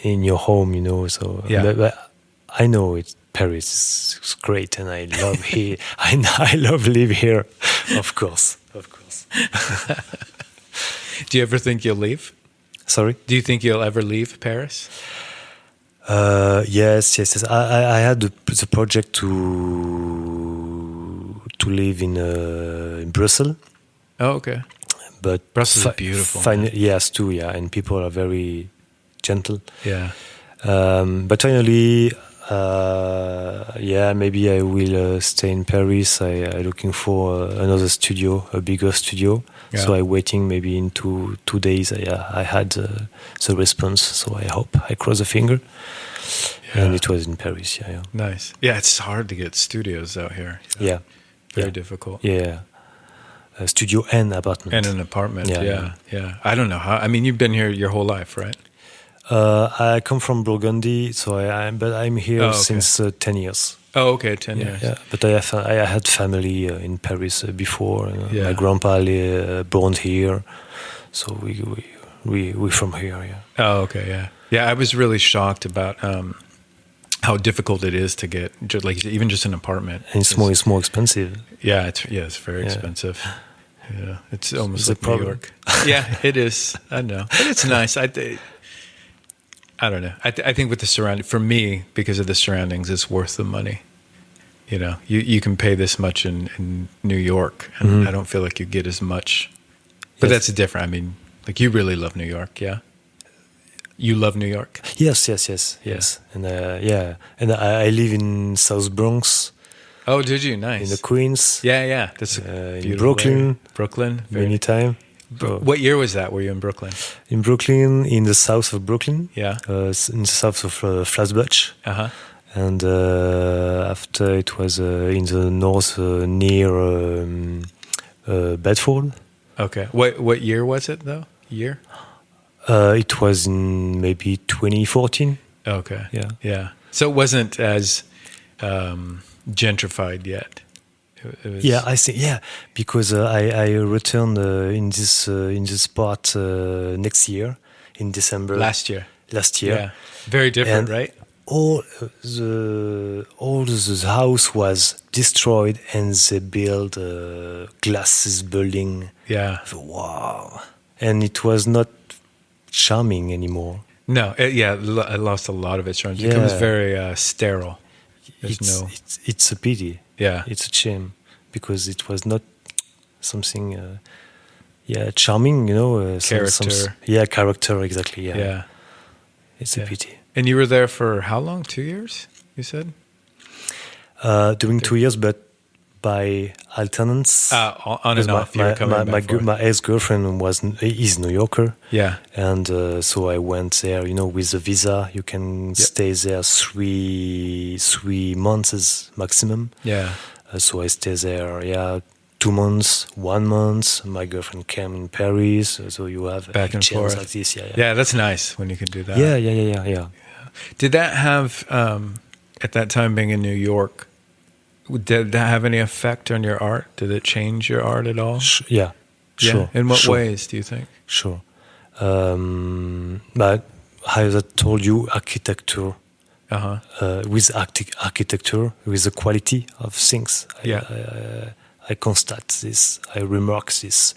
Speaker 1: in your home, So but I know Paris is great, and I love here. I love live here, of course.
Speaker 2: Do you ever think you'll leave?
Speaker 1: Sorry?
Speaker 2: Do you think you'll ever leave Paris?
Speaker 1: Yes. I had the project to live in Brussels.
Speaker 2: Oh, okay.
Speaker 1: But
Speaker 2: Brussels is beautiful.
Speaker 1: Yes, too. Yeah, and people are very gentle.
Speaker 2: Yeah.
Speaker 1: But finally, maybe I will stay in Paris. I'm looking for another studio, a bigger studio.
Speaker 2: Yeah.
Speaker 1: So I'm waiting maybe in 2 days. I had the response, so I hope. I cross the finger. Yeah. And it was in Paris, yeah.
Speaker 2: Nice. Yeah, it's hard to get studios out here.
Speaker 1: Yeah.
Speaker 2: Very difficult.
Speaker 1: Yeah. A studio and apartment.
Speaker 2: And an apartment, yeah. I don't know how. I mean, you've been here your whole life, right?
Speaker 1: I come from Burgundy, so I'm here since 10 years.
Speaker 2: Oh, okay, 10 years.
Speaker 1: Yeah, but I had family in Paris before. My grandpa born here, so we from here. Yeah.
Speaker 2: Oh, okay, yeah. Yeah, I was really shocked about how difficult it is to get even just an apartment.
Speaker 1: And it's more expensive.
Speaker 2: Yeah, it's very expensive. Yeah, it's almost like New York. Yeah, it is. I know, but it's nice. I don't know. I think with the surrounding, for me, because of the surroundings, it's worth the money. You can pay this much in New York, and I don't feel like you get as much. But that's different. I mean, like you really love New York, yeah? You love New York?
Speaker 1: Yes. And and I live in South Bronx.
Speaker 2: Oh, did you? Nice.
Speaker 1: In the Queens.
Speaker 2: Yeah. That's in
Speaker 1: Brooklyn.
Speaker 2: Area. Brooklyn.
Speaker 1: Many times.
Speaker 2: What year was that? Were you in Brooklyn?
Speaker 1: In Brooklyn, in the south of Brooklyn.
Speaker 2: Yeah.
Speaker 1: In the south of Flatbush.
Speaker 2: Uh-huh.
Speaker 1: And after it was in the north near Bedford.
Speaker 2: Okay. What year was it though? Year?
Speaker 1: It was in maybe 2014.
Speaker 2: Okay.
Speaker 1: Yeah.
Speaker 2: So it wasn't as gentrified yet.
Speaker 1: I think because I returned in this part next year in December.
Speaker 2: Last year.
Speaker 1: Yeah,
Speaker 2: very different,
Speaker 1: and
Speaker 2: right?
Speaker 1: All the house was destroyed, and they built glasses building.
Speaker 2: Yeah.
Speaker 1: So, wow, and it was not charming anymore.
Speaker 2: No, it lost a lot of its charm. It becomes very sterile.
Speaker 1: It's a pity.
Speaker 2: Yeah,
Speaker 1: it's a shame because it was not something. Charming.
Speaker 2: Character.
Speaker 1: Character exactly.
Speaker 2: Yeah.
Speaker 1: It's a pity.
Speaker 2: And you were there for how long? 2 years, you said?
Speaker 1: Doing 2 years, but by alternance.
Speaker 2: On and off, you're coming back and forth.
Speaker 1: My ex-girlfriend is New Yorker.
Speaker 2: Yeah.
Speaker 1: And so I went there, with a visa. You can stay there three months maximum.
Speaker 2: Yeah.
Speaker 1: So I stay there, 2 months, 1 month. My girlfriend came in Paris. So you have
Speaker 2: Back and forth
Speaker 1: like this.
Speaker 2: Yeah, that's nice when you can do that.
Speaker 1: Yeah.
Speaker 2: Did that have, at that time being in New York, did that have any effect on your art? Did it change your art at all?
Speaker 1: Yeah, sure.
Speaker 2: In what ways, do you think?
Speaker 1: Sure. But as I told you, architecture, with architecture, with the quality of things, I constate this, I remark this,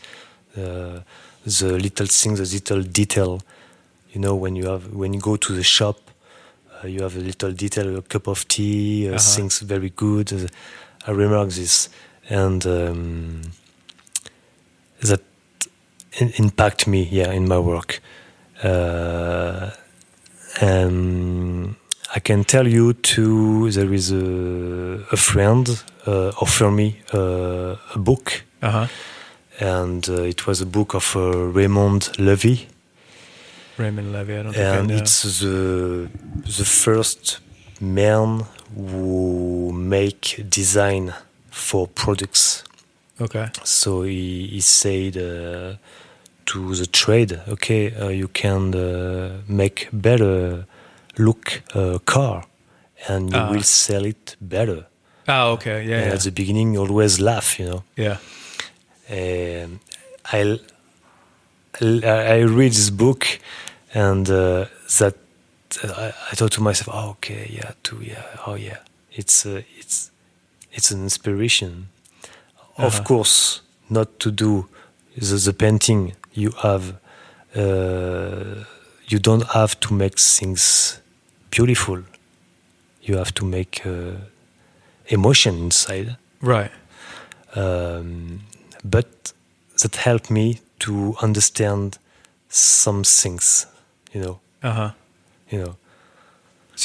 Speaker 1: the little things, the little detail. When you go to the shop, you have a little detail, a cup of tea, things very good. I remark this, and that impact me, in my work. And I can tell you too, there is a friend offered me a book, and it was a book of Raymond Levy.
Speaker 2: Raymond Levy, I don't think I know.
Speaker 1: It's the first man who make design for products.
Speaker 2: Okay.
Speaker 1: So he said to the trade, you can make better look car, and you will sell it better.
Speaker 2: Oh, okay,
Speaker 1: And at the beginning, you always laugh,
Speaker 2: Yeah.
Speaker 1: And I read this book, and that I thought to myself, it's an inspiration. Of course, not to do the painting. You don't have to make things beautiful. You have to make emotion inside.
Speaker 2: Right.
Speaker 1: But that helped me to understand some things,
Speaker 2: So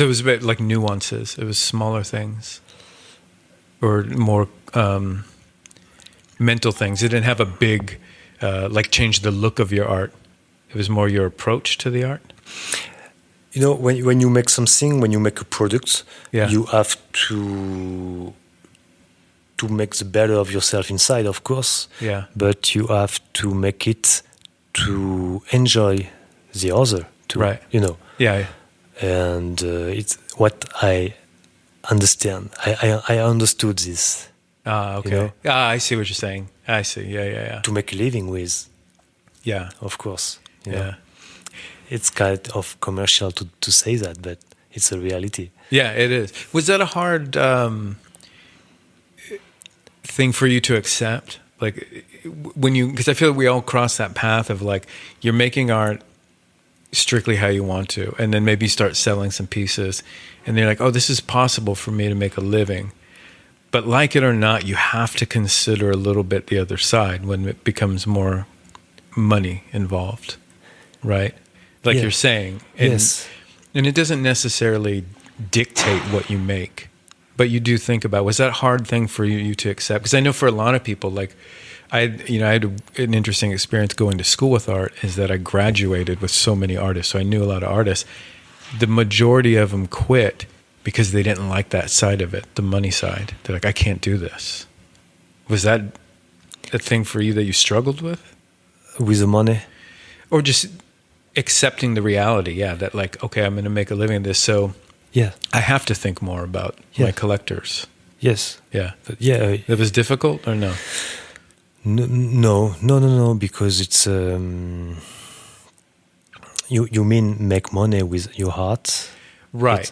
Speaker 2: it was a bit like nuances. It was smaller things, or more mental things. It didn't have a big, change the look of your art. It was more your approach to the art.
Speaker 1: When you make something, when you make a product, you have to make the better of yourself inside, of course.
Speaker 2: Yeah.
Speaker 1: But you have to make it to enjoy the other too.
Speaker 2: Right. Yeah.
Speaker 1: And it's what I understand. I understood this.
Speaker 2: Okay. I see what you're saying. I see. Yeah.
Speaker 1: To make a living with.
Speaker 2: Yeah.
Speaker 1: Of course.
Speaker 2: Yeah.
Speaker 1: It's kind of commercial to say that, but it's a reality.
Speaker 2: Yeah, it is. Was that a hard thing for you to accept? Like because I feel like we all cross that path of you're making art strictly how you want to, and then maybe start selling some pieces, and they're like, oh, this is possible for me to make a living. But like it or not, you have to consider a little bit the other side when it becomes more money involved, right? You're saying. And,
Speaker 1: yes.
Speaker 2: And it doesn't necessarily dictate what you make, but you do think about, was that a hard thing for you to accept? Because I know for a lot of people, I had an interesting experience going to school with art, is that I graduated with so many artists. So I knew a lot of artists. The majority of them quit because they didn't like that side of it, the money side. They're like, I can't do this. Was that a thing for you that you struggled with?
Speaker 1: With the money?
Speaker 2: Or just accepting the reality, that okay, I'm going to make a living of this, so I have to think more about my collectors.
Speaker 1: Yes.
Speaker 2: Yeah.
Speaker 1: But
Speaker 2: it was difficult or no?
Speaker 1: No, because it's you mean make money with your heart,
Speaker 2: right?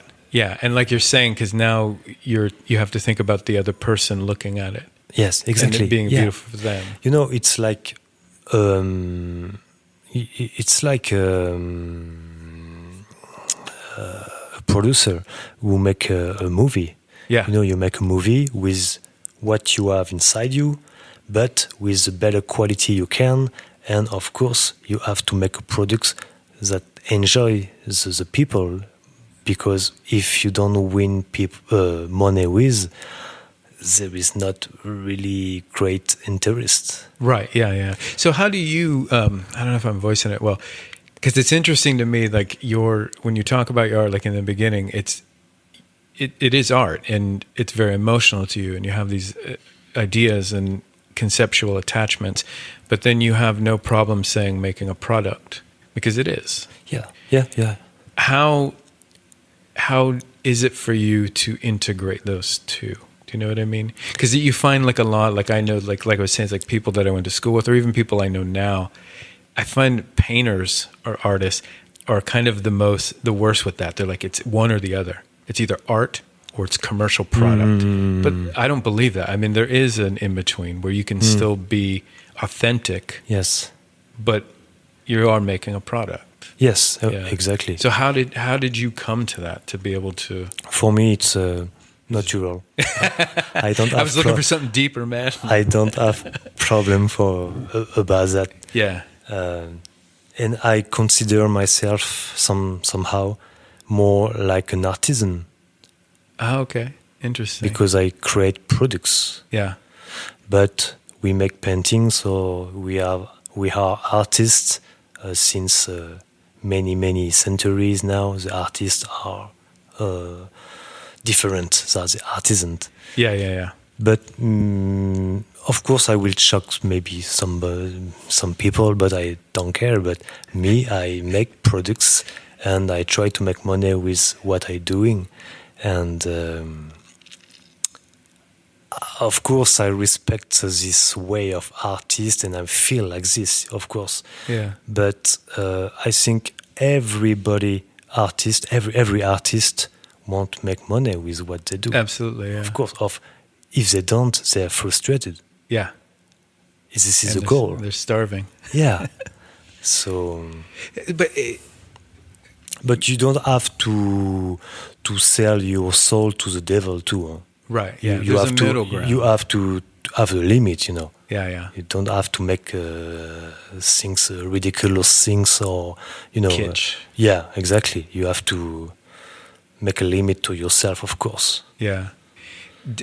Speaker 2: And like you're saying, because now you have to think about the other person looking at it.
Speaker 1: Yes, exactly.
Speaker 2: And it being beautiful for them.
Speaker 1: It's like a producer who make a movie.
Speaker 2: Yeah.
Speaker 1: You make a movie with what you have inside you, but with the better quality you can. And of course, you have to make a product that enjoy the people, because if you don't win money with, there is not really great interest.
Speaker 2: Right. Yeah. Yeah. So how do you? I don't know if I'm voicing it well, because it's interesting to me. Like when you talk about your art, like in the beginning, it is art, and it's very emotional to you, and you have these ideas and conceptual attachments, but then you have no problem saying making a product because it is.
Speaker 1: Yeah, yeah, yeah.
Speaker 2: How is it for you to integrate those two? Do you know what I mean? Because you find like a lot, like I know, like I was saying, it's like people that I went to school with, or even people I know now. I find painters or artists are kind of the worst with that. They're like, it's one or the other. It's either art or it's commercial product. But I don't believe that. I mean, there is an in between where you can still be authentic.
Speaker 1: Yes.
Speaker 2: But you are making a product.
Speaker 1: Yes,
Speaker 2: Yeah.
Speaker 1: exactly.
Speaker 2: So how did you come to that, to be able to?
Speaker 1: For me, it's natural. I don't.
Speaker 2: I was looking for something deeper, man.
Speaker 1: I don't have problem about that.
Speaker 2: Yeah.
Speaker 1: And I consider myself somehow more like an artisan.
Speaker 2: Oh, okay. Interesting.
Speaker 1: Because I create products.
Speaker 2: Yeah.
Speaker 1: But we make paintings, so we are artists since many centuries now. The artists are different than the artisans.
Speaker 2: Yeah.
Speaker 1: But of course, I will shock maybe some people, but I don't care. But me, I make products, and I try to make money with what I'm doing. And of course, I respect this way of artist, and I feel like this, of course.
Speaker 2: Yeah.
Speaker 1: But I think every artist want to make money with what they do.
Speaker 2: Absolutely. Yeah.
Speaker 1: Of course. If they don't, they're frustrated.
Speaker 2: Yeah.
Speaker 1: This is the goal.
Speaker 2: They're starving.
Speaker 1: Yeah. So.
Speaker 2: But
Speaker 1: you don't have to sell your soul to the devil too. Huh?
Speaker 2: Right. Yeah.
Speaker 1: You
Speaker 2: There's
Speaker 1: have
Speaker 2: a middle ground.
Speaker 1: You have to have a limit.
Speaker 2: Yeah.
Speaker 1: You don't have to make things ridiculous things or
Speaker 2: kitsch.
Speaker 1: Yeah, exactly. You have to make a limit to yourself, of course.
Speaker 2: Yeah.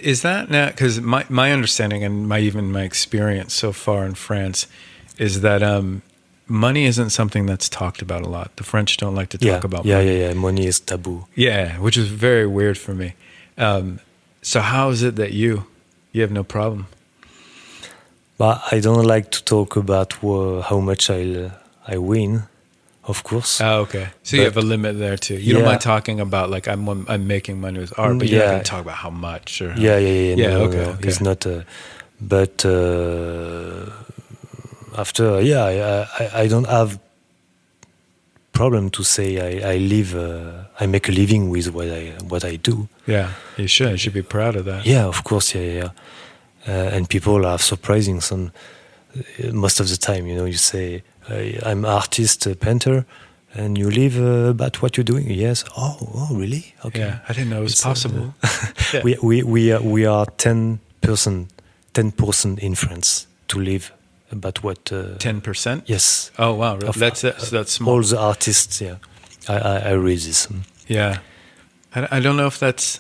Speaker 2: Is that now? Because my understanding and my experience so far in France is that money isn't something that's talked about a lot. The French don't like to talk about money.
Speaker 1: Yeah. Money is taboo.
Speaker 2: Yeah, which is very weird for me. So how is it that you have no problem?
Speaker 1: But I don't like to talk about how much I win, of course.
Speaker 2: Oh, okay. So you have a limit there too. You don't mind talking about like I'm making money with art, but you're not going to talk about how much or
Speaker 1: Yeah.
Speaker 2: No,
Speaker 1: Okay. It's not. But after, I don't have problem to say I make a living with what I do.
Speaker 2: Yeah, you should. You should be proud of that.
Speaker 1: Yeah, of course. Yeah. And people are surprising most of the time. You say I'm artist, painter, and you live about what you're doing. Yes. Oh, really? Okay.
Speaker 2: Yeah, I didn't know it was possible.
Speaker 1: Yeah. We are 10% in France to live. About what?
Speaker 2: 10%?
Speaker 1: Yes.
Speaker 2: Oh wow, really? That's small.
Speaker 1: All the artists. Yeah, I read this.
Speaker 2: Yeah, I don't know if that's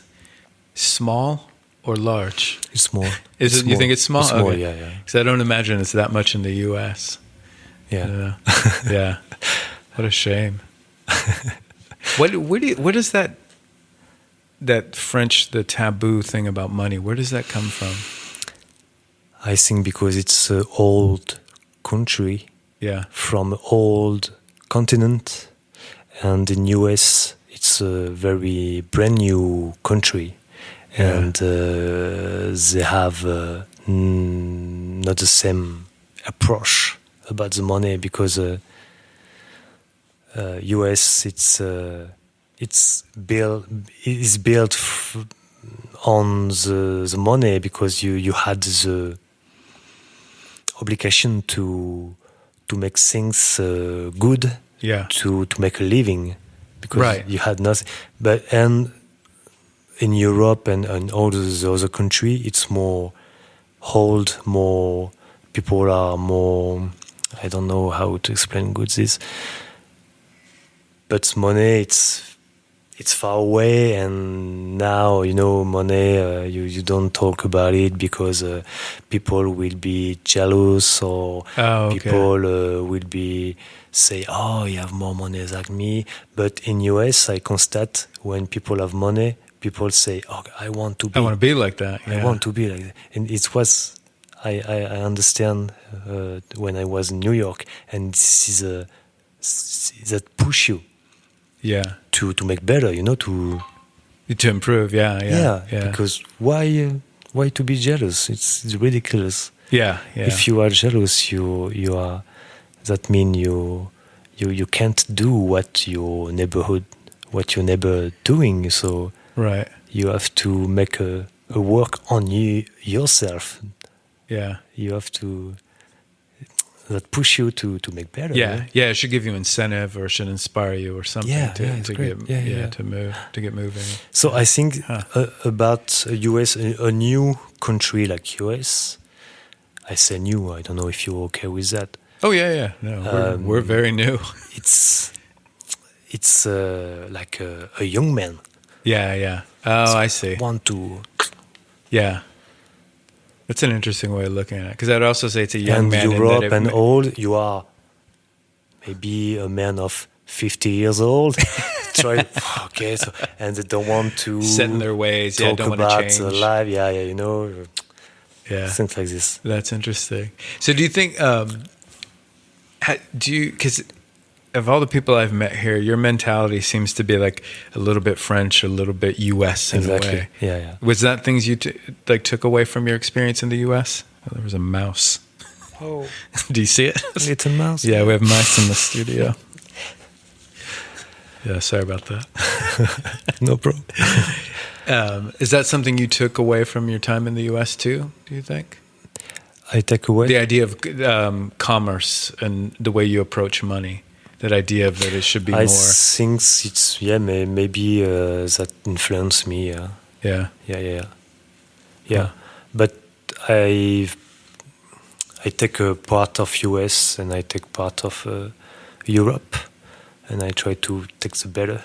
Speaker 2: small or large.
Speaker 1: It's small.
Speaker 2: Is it?
Speaker 1: Small.
Speaker 2: You think it's small?
Speaker 1: It's small.
Speaker 2: Okay.
Speaker 1: Yeah.
Speaker 2: Because I don't imagine it's that much in the U.S.
Speaker 1: Yeah.
Speaker 2: Yeah. What a shame. What is that French, the taboo thing about money? Where does that come from?
Speaker 1: I think because it's an old country, from an old continent, and in US it's a very brand new country, and they have not the same approach about the money because US it's built on the money because you had the obligation to make things good, to make a living, because you had nothing. But and in Europe and all the other country, it's more old, more people are more. I don't know how to explain good this, but money it's far away, and now money. You don't talk about it because people will be jealous, or
Speaker 2: Oh, okay.
Speaker 1: people will be say, "Oh, you have more money than me." But in US, I constate when people have money, people say, "Oh, I want to
Speaker 2: I want
Speaker 1: be.
Speaker 2: to be like that.
Speaker 1: I
Speaker 2: Yeah.
Speaker 1: want to be like that." And it was. I understand when I was in New York, and this is that push you
Speaker 2: Yeah.
Speaker 1: to make better,
Speaker 2: To improve. Yeah. Yeah.
Speaker 1: yeah,
Speaker 2: Yeah.
Speaker 1: because why to be jealous? It's ridiculous.
Speaker 2: Yeah. Yeah.
Speaker 1: If you are jealous, you are that mean you can't do what your neighbor doing. So
Speaker 2: Right.
Speaker 1: you have to make a work on yourself.
Speaker 2: Yeah.
Speaker 1: You have to that push you to make better.
Speaker 2: Yeah. Yeah. It should give you incentive, or it should inspire you, or something
Speaker 1: Yeah,
Speaker 2: to,
Speaker 1: yeah, it's
Speaker 2: to
Speaker 1: great.
Speaker 2: get
Speaker 1: Yeah.
Speaker 2: to get moving.
Speaker 1: So I think
Speaker 2: Huh.
Speaker 1: about US, a new country like US. I say new. I don't know if you're okay with that.
Speaker 2: Oh yeah. Yeah. No, we're very new.
Speaker 1: It's like a young man.
Speaker 2: Yeah. Yeah. Oh,
Speaker 1: So
Speaker 2: I see.
Speaker 1: Want to
Speaker 2: Yeah. That's an interesting way of looking at it, because I'd also say it's a young
Speaker 1: and
Speaker 2: man
Speaker 1: Europe
Speaker 2: in that
Speaker 1: and old. You are maybe a man of 50 years old. Try okay, so and they don't want to
Speaker 2: set in their ways. Yeah.
Speaker 1: talk
Speaker 2: Don't want to
Speaker 1: about
Speaker 2: change.
Speaker 1: life. Yeah,
Speaker 2: Yeah.
Speaker 1: things like this.
Speaker 2: That's interesting. So do you think, because of all the people I've met here, your mentality seems to be like a little bit French, a little bit US in
Speaker 1: Exactly.
Speaker 2: a way.
Speaker 1: Yeah.
Speaker 2: Was that things you took away from your experience in the US? Oh, there was a mouse.
Speaker 1: Oh,
Speaker 2: Do you see it?
Speaker 1: little mouse.
Speaker 2: Yeah, we have mice in the studio. Yeah, sorry about that.
Speaker 1: No problem.
Speaker 2: Is that something you took away from your time in the US too, do you think?
Speaker 1: I take away.
Speaker 2: The idea of commerce and the way you approach money. That idea of that it should be
Speaker 1: I
Speaker 2: more.
Speaker 1: think it's maybe that influenced me.
Speaker 2: Yeah.
Speaker 1: Yeah. But I take a part of US and I take part of Europe, and I try to take the better.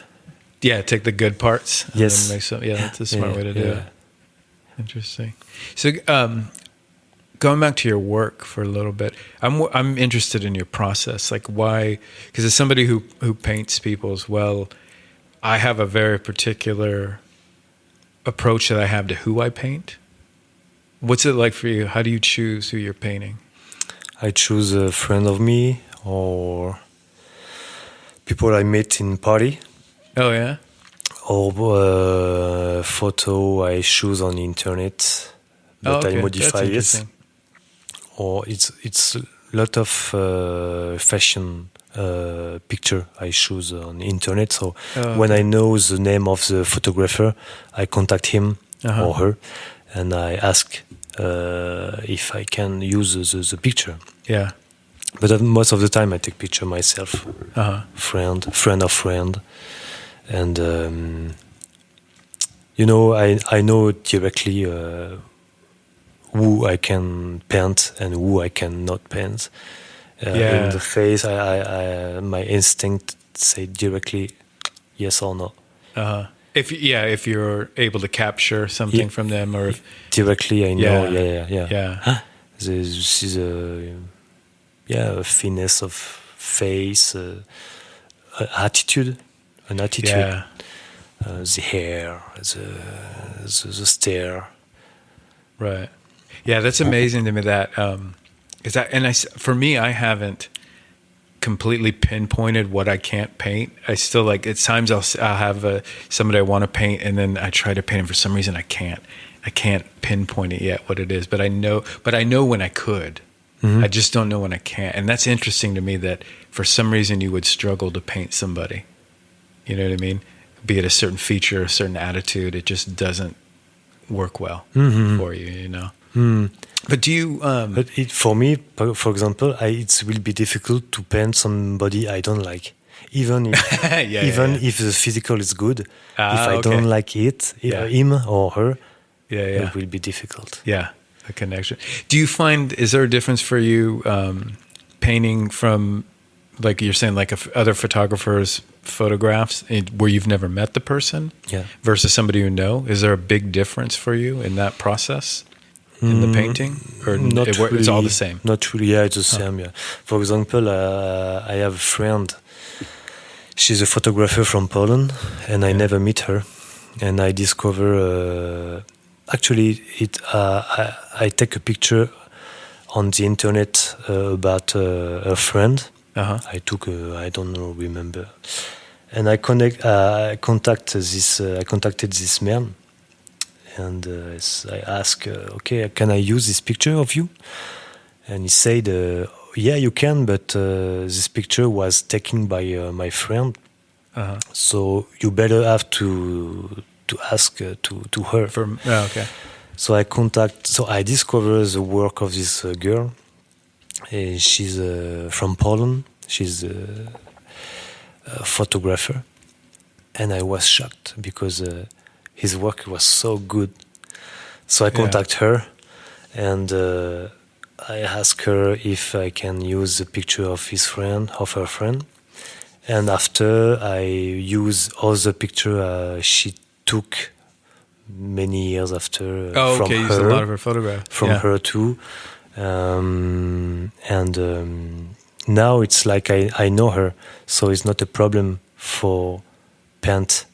Speaker 2: Yeah, take the good parts. And
Speaker 1: Yes.
Speaker 2: then make some, yeah, that's a smart way to do
Speaker 1: Yeah.
Speaker 2: it. Interesting. So, going back to your work for a little bit, I'm interested in your process. Like, why? Because as somebody who paints people as well, I have a very particular approach that I have to who I paint. What's it like for you? How do you choose who you're painting?
Speaker 1: I choose a friend of me or people I met in party,
Speaker 2: Oh yeah.
Speaker 1: or photo I choose on the internet, but I modify
Speaker 2: That's
Speaker 1: it.
Speaker 2: interesting.
Speaker 1: Or it's a lot of fashion picture I choose on the internet. So when I know the name of the photographer, I contact him or her, and I ask if I can use the picture.
Speaker 2: Yeah.
Speaker 1: But most of the time I take picture myself, friend of friend, and I know directly who I can paint and who I cannot paint. In the face, my instinct say directly yes or no.
Speaker 2: If you're able to capture something from them, or if,
Speaker 1: directly I know.
Speaker 2: Yeah.
Speaker 1: This is a finesse of face, attitude, an attitude.
Speaker 2: Yeah.
Speaker 1: The hair, the stare.
Speaker 2: Right. Yeah, that's amazing to me. That for me, I haven't completely pinpointed what I can't paint. I still like at times I'll have somebody I want to paint, and then I try to paint, and for some reason I can't pinpoint it yet what it is. But I know when I could. I just don't know when I can't. And that's interesting to me that for some reason you would struggle to paint somebody. You know what I mean? Be it a certain feature, a certain attitude, it just doesn't work well for you, you know? But do you...
Speaker 1: But for me, for example, it will be difficult to paint somebody I don't like. Even if, if the physical is good, if I don't like it, him or her, it will be difficult.
Speaker 2: Yeah, a connection. Do you find, is there a difference for you painting from, like you're saying, like other photographers photographs where you've never met the person
Speaker 1: Yeah.
Speaker 2: versus somebody you know? Is there a big difference for you in that process in the painting, or
Speaker 1: Not
Speaker 2: it's all the
Speaker 1: really.
Speaker 2: same?
Speaker 1: Not really. Yeah, it's the same. Yeah. For example, I have a friend. She's a photographer from Poland, and I never meet her. And I discover actually I take a picture on the internet about a friend. I took I don't know, remember, and I contacted this man, and I asked, okay, can I use this picture of you? And he said, yeah, you can, but this picture was taken by my friend, so you better have to ask to her.
Speaker 2: Okay.
Speaker 1: So I discover the work of this girl. She's from Poland. She's a photographer, and I was shocked because his work was so good. So I contact her, and I ask her if I can use the picture of her friend. And after I use all the picture she took many years after from
Speaker 2: okay. You
Speaker 1: her,
Speaker 2: used a lot of her photographs.
Speaker 1: from her too. Now it's like I know her, so it's not a problem for paint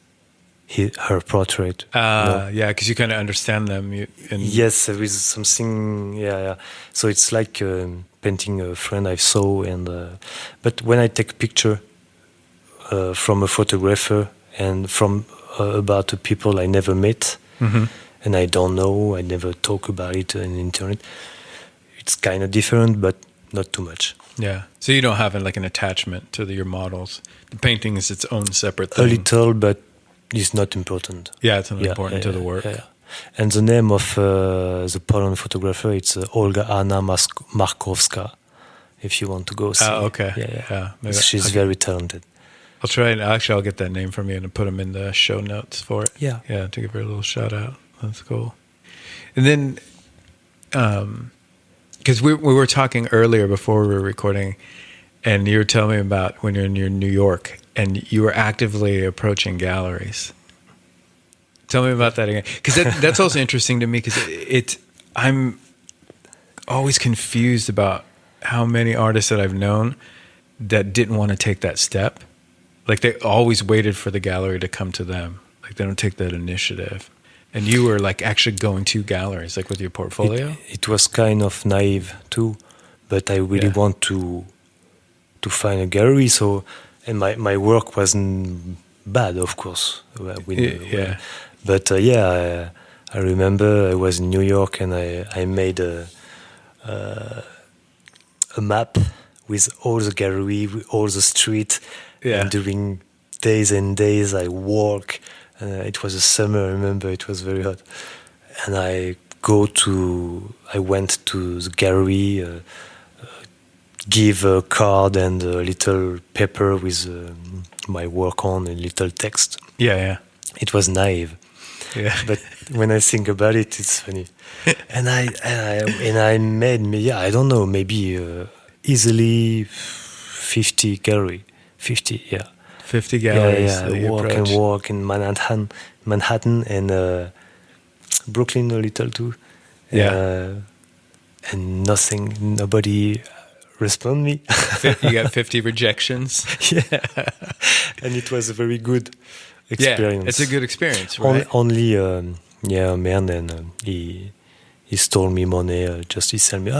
Speaker 1: her portrait.
Speaker 2: Yeah, because you kind of understand them.
Speaker 1: Yes, there is something. Yeah. So it's like painting a friend I saw, but when I take a picture from a photographer and from about the people I never met, and I don't know, I never talk about it on the internet. It's kind of different, but not too much.
Speaker 2: Yeah. So you don't have like an attachment to your models. The painting is its own separate thing.
Speaker 1: A little, but it's not important.
Speaker 2: Yeah, it's not important to the work.
Speaker 1: Yeah. And the name of the Poland photographer, it's Olga Anna Markowska, if you want to go see.
Speaker 2: Okay. Yeah.
Speaker 1: She's very talented.
Speaker 2: I'll try and I'll get that name from you and put them in the show notes for it.
Speaker 1: Yeah.
Speaker 2: Yeah, to give her a little shout out. That's cool. And then, because we were talking earlier before we were recording, and you were telling me about when you're in New York and you were actively approaching galleries. Tell me about that again, because that's also interesting to me, because I'm always confused about how many artists that I've known that didn't want to take that step. Like they always waited for the gallery to come to them. Like they don't take that initiative. And you were like actually going to galleries, like with your portfolio?
Speaker 1: It was kind of naive too, but I really want to find a gallery. So, and my work wasn't bad, of course. But I remember I was in New York and I made a map with all the gallery, with all the street. And during days and days I walk. It was a summer, I remember, it was very hot. And I went to the gallery, give a card and a little paper with my work on, a little text.
Speaker 2: Yeah.
Speaker 1: It was naive.
Speaker 2: Yeah.
Speaker 1: But when I think about it, it's funny. And I made, I don't know, maybe easily 50 gallery. 50, yeah.
Speaker 2: 50 galleries.
Speaker 1: Yeah. Walk in Manhattan, and Brooklyn a little too.
Speaker 2: Yeah.
Speaker 1: And nobody respond me.
Speaker 2: You got 50 rejections.
Speaker 1: Yeah. And it was a very good experience.
Speaker 2: Yeah, it's a good experience, right?
Speaker 1: Only, a man, and he stole me money. He said me,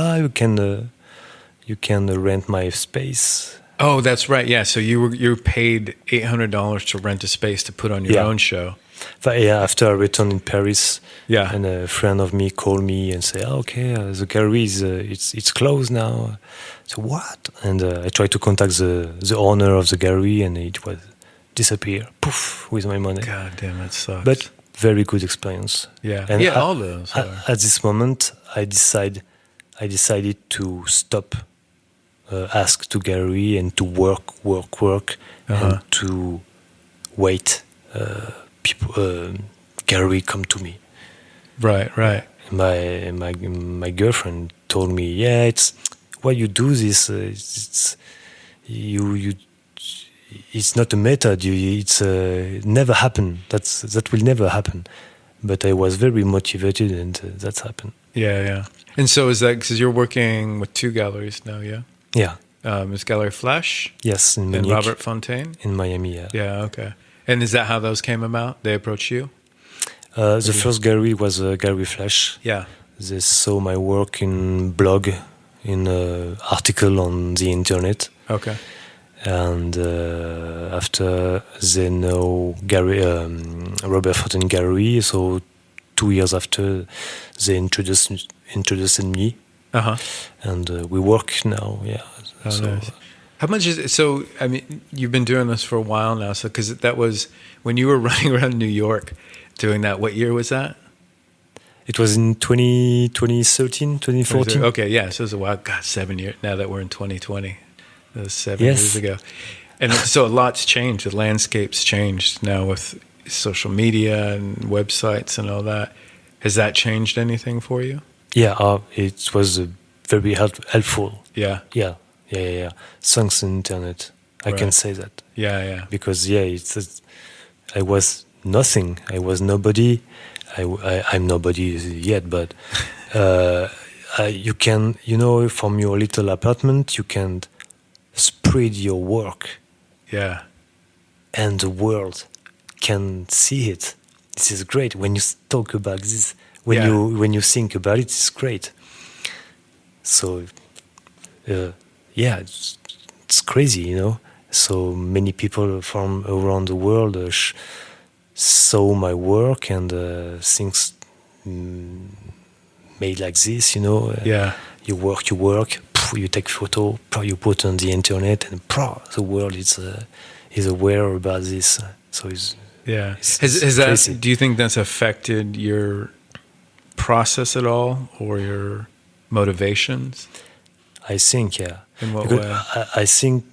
Speaker 1: you can rent my space.
Speaker 2: Oh, that's right. Yeah, so you paid $800 to rent a space to put on your own show.
Speaker 1: But after I returned in Paris,
Speaker 2: and
Speaker 1: a friend of me called me and said, the gallery is it's closed now. So what? And I tried to contact the owner of the gallery, and it was disappear, poof, with my money.
Speaker 2: God damn, that sucks.
Speaker 1: But very good experience.
Speaker 2: Yeah,
Speaker 1: and
Speaker 2: all those.
Speaker 1: At this moment, I decided to stop. Ask to gallery and to work, and to wait. People, gallery come to me.
Speaker 2: Right.
Speaker 1: My girlfriend told me, it's why you do this. it's not a method. It's never happen. That will never happen. But I was very motivated, and that's happened.
Speaker 2: Yeah, yeah. And so is that because you're working with 2 galleries now? Yeah.
Speaker 1: Yeah.
Speaker 2: It's Gallery Flash.
Speaker 1: Yes, in
Speaker 2: And
Speaker 1: Munich,
Speaker 2: Robert Fontaine.
Speaker 1: in Miami. Yeah.
Speaker 2: Yeah. Okay. And is that how those came about? They approached you?
Speaker 1: The first gallery was Gallery Flash.
Speaker 2: Yeah.
Speaker 1: They saw my work in blog, in article on the internet,
Speaker 2: Okay.
Speaker 1: and after they know Gary, Robert Fontaine Gallery, so 2 years after they introduced me, and we work now. Yeah.
Speaker 2: Oh,
Speaker 1: So
Speaker 2: nice. How much is it? So, I mean, you've been doing this for a while now. So, because that was when you were running around New York doing that. What year was that?
Speaker 1: it was in 2013, 2014.
Speaker 2: Okay, yeah. So it was a while. God, 7 years. Now that we're in 2020, that was 7
Speaker 1: Yes.
Speaker 2: years ago. And so a lot's changed. The landscape's changed now with social media and websites and all that. Has that changed anything for you?
Speaker 1: Yeah, it was very helpful.
Speaker 2: Yeah.
Speaker 1: Yeah. Thanks to internet, I can
Speaker 2: Right.
Speaker 1: say that.
Speaker 2: Yeah.
Speaker 1: Because I was nothing. I was nobody. I'm nobody yet, but you can, from your little apartment, you can spread your work,
Speaker 2: Yeah.
Speaker 1: and the world can see it. This is great. When you talk about this, when you think about it, it's great. So, it's crazy, So many people from around the world saw my work, and things made like this,
Speaker 2: Yeah.
Speaker 1: You work, you take photo, you put on the internet, and the world is aware about this. So it's
Speaker 2: Yeah.
Speaker 1: It's
Speaker 2: Has that?
Speaker 1: crazy.
Speaker 2: Do you think that's affected your process at all, or your motivations?
Speaker 1: I think, yeah.
Speaker 2: In what
Speaker 1: Because
Speaker 2: way?
Speaker 1: I think,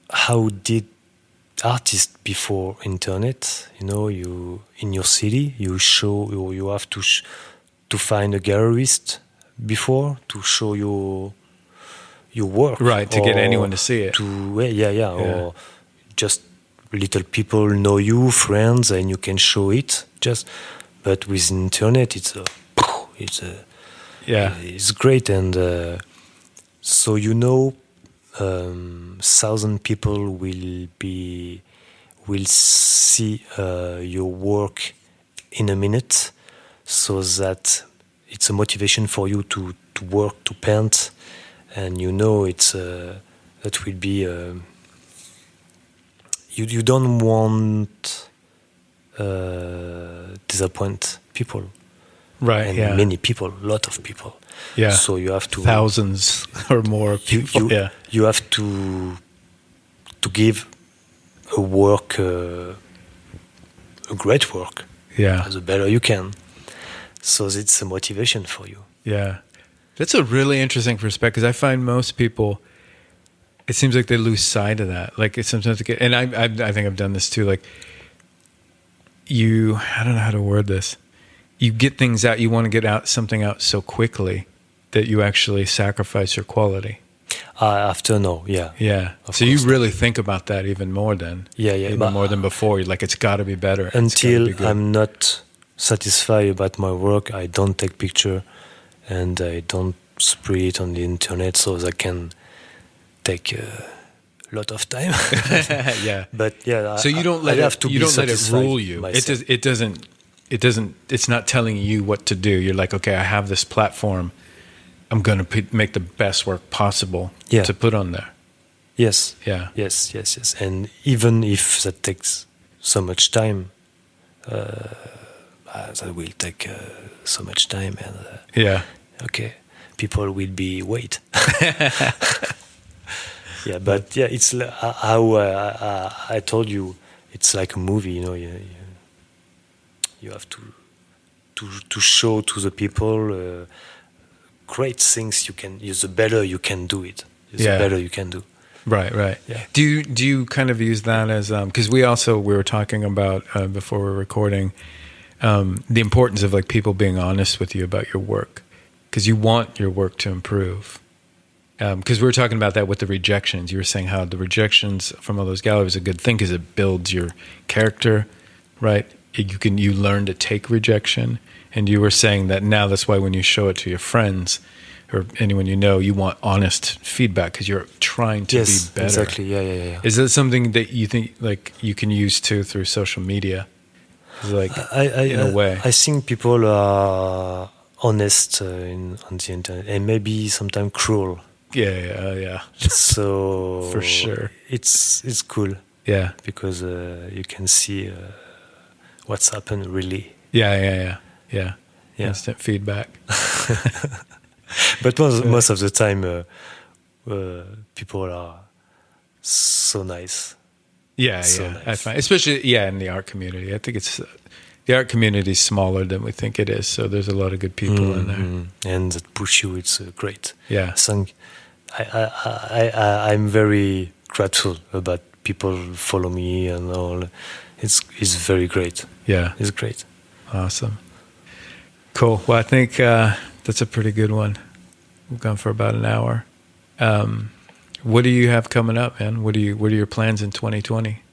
Speaker 1: how did artists before internet? You in your city, you have to find a gallerist before to show your work,
Speaker 2: Right, to get
Speaker 1: or
Speaker 2: anyone to see it.
Speaker 1: Yeah. Or just little people know you, friends, and you can show it. But with internet, it's great, and so 1,000 people will see your work in a minute, so that it's a motivation for you to work, to paint, and it's that will be you don't want disappoint people,
Speaker 2: Right.
Speaker 1: and
Speaker 2: Yeah.
Speaker 1: many people, lot of people.
Speaker 2: Yeah.
Speaker 1: So you have to
Speaker 2: Thousands or more people. Yeah.
Speaker 1: you have to give a work, a great work,
Speaker 2: Yeah.
Speaker 1: the better you can. So it's a motivation for you.
Speaker 2: Yeah. That's a really interesting perspective, because I find most people, it seems like they lose sight of that. Like, it's sometimes, and I think I've done this too. Like, I don't know how to word this. You get things out, you want to get something out so quickly that you actually sacrifice your quality.
Speaker 1: After, no, yeah.
Speaker 2: Yeah.
Speaker 1: Of
Speaker 2: So you
Speaker 1: course.
Speaker 2: really think about that even more then.
Speaker 1: Yeah,
Speaker 2: Even
Speaker 1: but
Speaker 2: more than before. You're like, it's got to be better. It's gotta
Speaker 1: until
Speaker 2: be good.
Speaker 1: I'm not satisfied about my work, I don't take picture, and I don't spread it on the internet, so that can take a lot of time.
Speaker 2: Yeah.
Speaker 1: But yeah,
Speaker 2: So you don't let
Speaker 1: I have to
Speaker 2: you
Speaker 1: be
Speaker 2: don't let it
Speaker 1: satisfied
Speaker 2: rule you.
Speaker 1: myself.
Speaker 2: It doesn't. It's not telling you what to do. You're like, okay, I have this platform. I'm going to make the best work possible to put on there.
Speaker 1: Yes.
Speaker 2: Yeah.
Speaker 1: Yes. And even if that takes so much time, that will take so much time, and
Speaker 2: Yeah.
Speaker 1: okay, people will be wait. Yeah, but yeah, it's how I told you. It's like a movie, you have to show to the people great things you can. The better you can do it, the better you can do.
Speaker 2: Right.
Speaker 1: Yeah.
Speaker 2: Do you kind of use that as because we were talking about before we were recording the importance of like people being honest with you about your work, because you want your work to improve. Because we were talking about that with the rejections. You were saying how the rejections from all those galleries is a good thing because it builds your character, right? You learn to take rejection, and you were saying that now that's why when you show it to your friends or anyone you know, you want honest feedback because you're trying to be better.
Speaker 1: Exactly. Yeah.
Speaker 2: Is that something that you think like you can use too through social media? Like in a way,
Speaker 1: I think people are honest on the internet and maybe sometimes cruel.
Speaker 2: Yeah.
Speaker 1: So
Speaker 2: For sure,
Speaker 1: it's cool.
Speaker 2: Yeah,
Speaker 1: because you can see what's happened really.
Speaker 2: Yeah. Instant feedback.
Speaker 1: But most of the time, people are so nice.
Speaker 2: Yeah.
Speaker 1: Nice.
Speaker 2: I find, especially in the art community. I think it's the art community is smaller than we think it is. So there's a lot of good people in there,
Speaker 1: and that push you. It's great.
Speaker 2: Yeah.
Speaker 1: So I'm very grateful about people follow me and all. It's very great.
Speaker 2: Yeah,
Speaker 1: it's great.
Speaker 2: Awesome. Cool. Well, I think that's a pretty good one. We've gone for about an hour. What do you have coming up, man? What are your plans in 2020?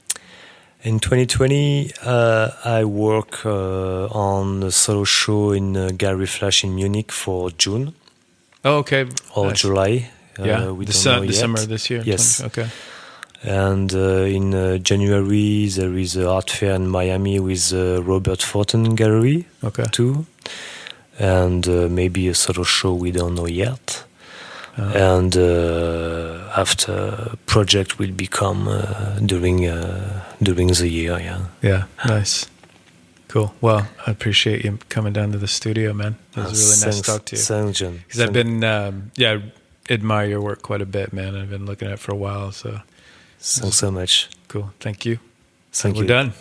Speaker 1: In 2020, I work on a solo show in Gallery Flash in Munich for June.
Speaker 2: Oh, okay.
Speaker 1: Or nice. July.
Speaker 2: We don't know yet. December this year?
Speaker 1: Yes.
Speaker 2: 20, okay.
Speaker 1: And in January, there is an art fair in Miami with Robert Fortin Gallery too. And maybe a solo show we don't know yet. And after project will become during the year.
Speaker 2: Yeah, nice. Cool. Well, I appreciate you coming down to the studio, man. It was really nice to talk to you.
Speaker 1: Thanks, John.
Speaker 2: Because I've been, I admire your work quite a bit, man. I've been looking at it for a while. So
Speaker 1: thanks so much.
Speaker 2: Cool. Thank you.
Speaker 1: Thank you.
Speaker 2: We're done.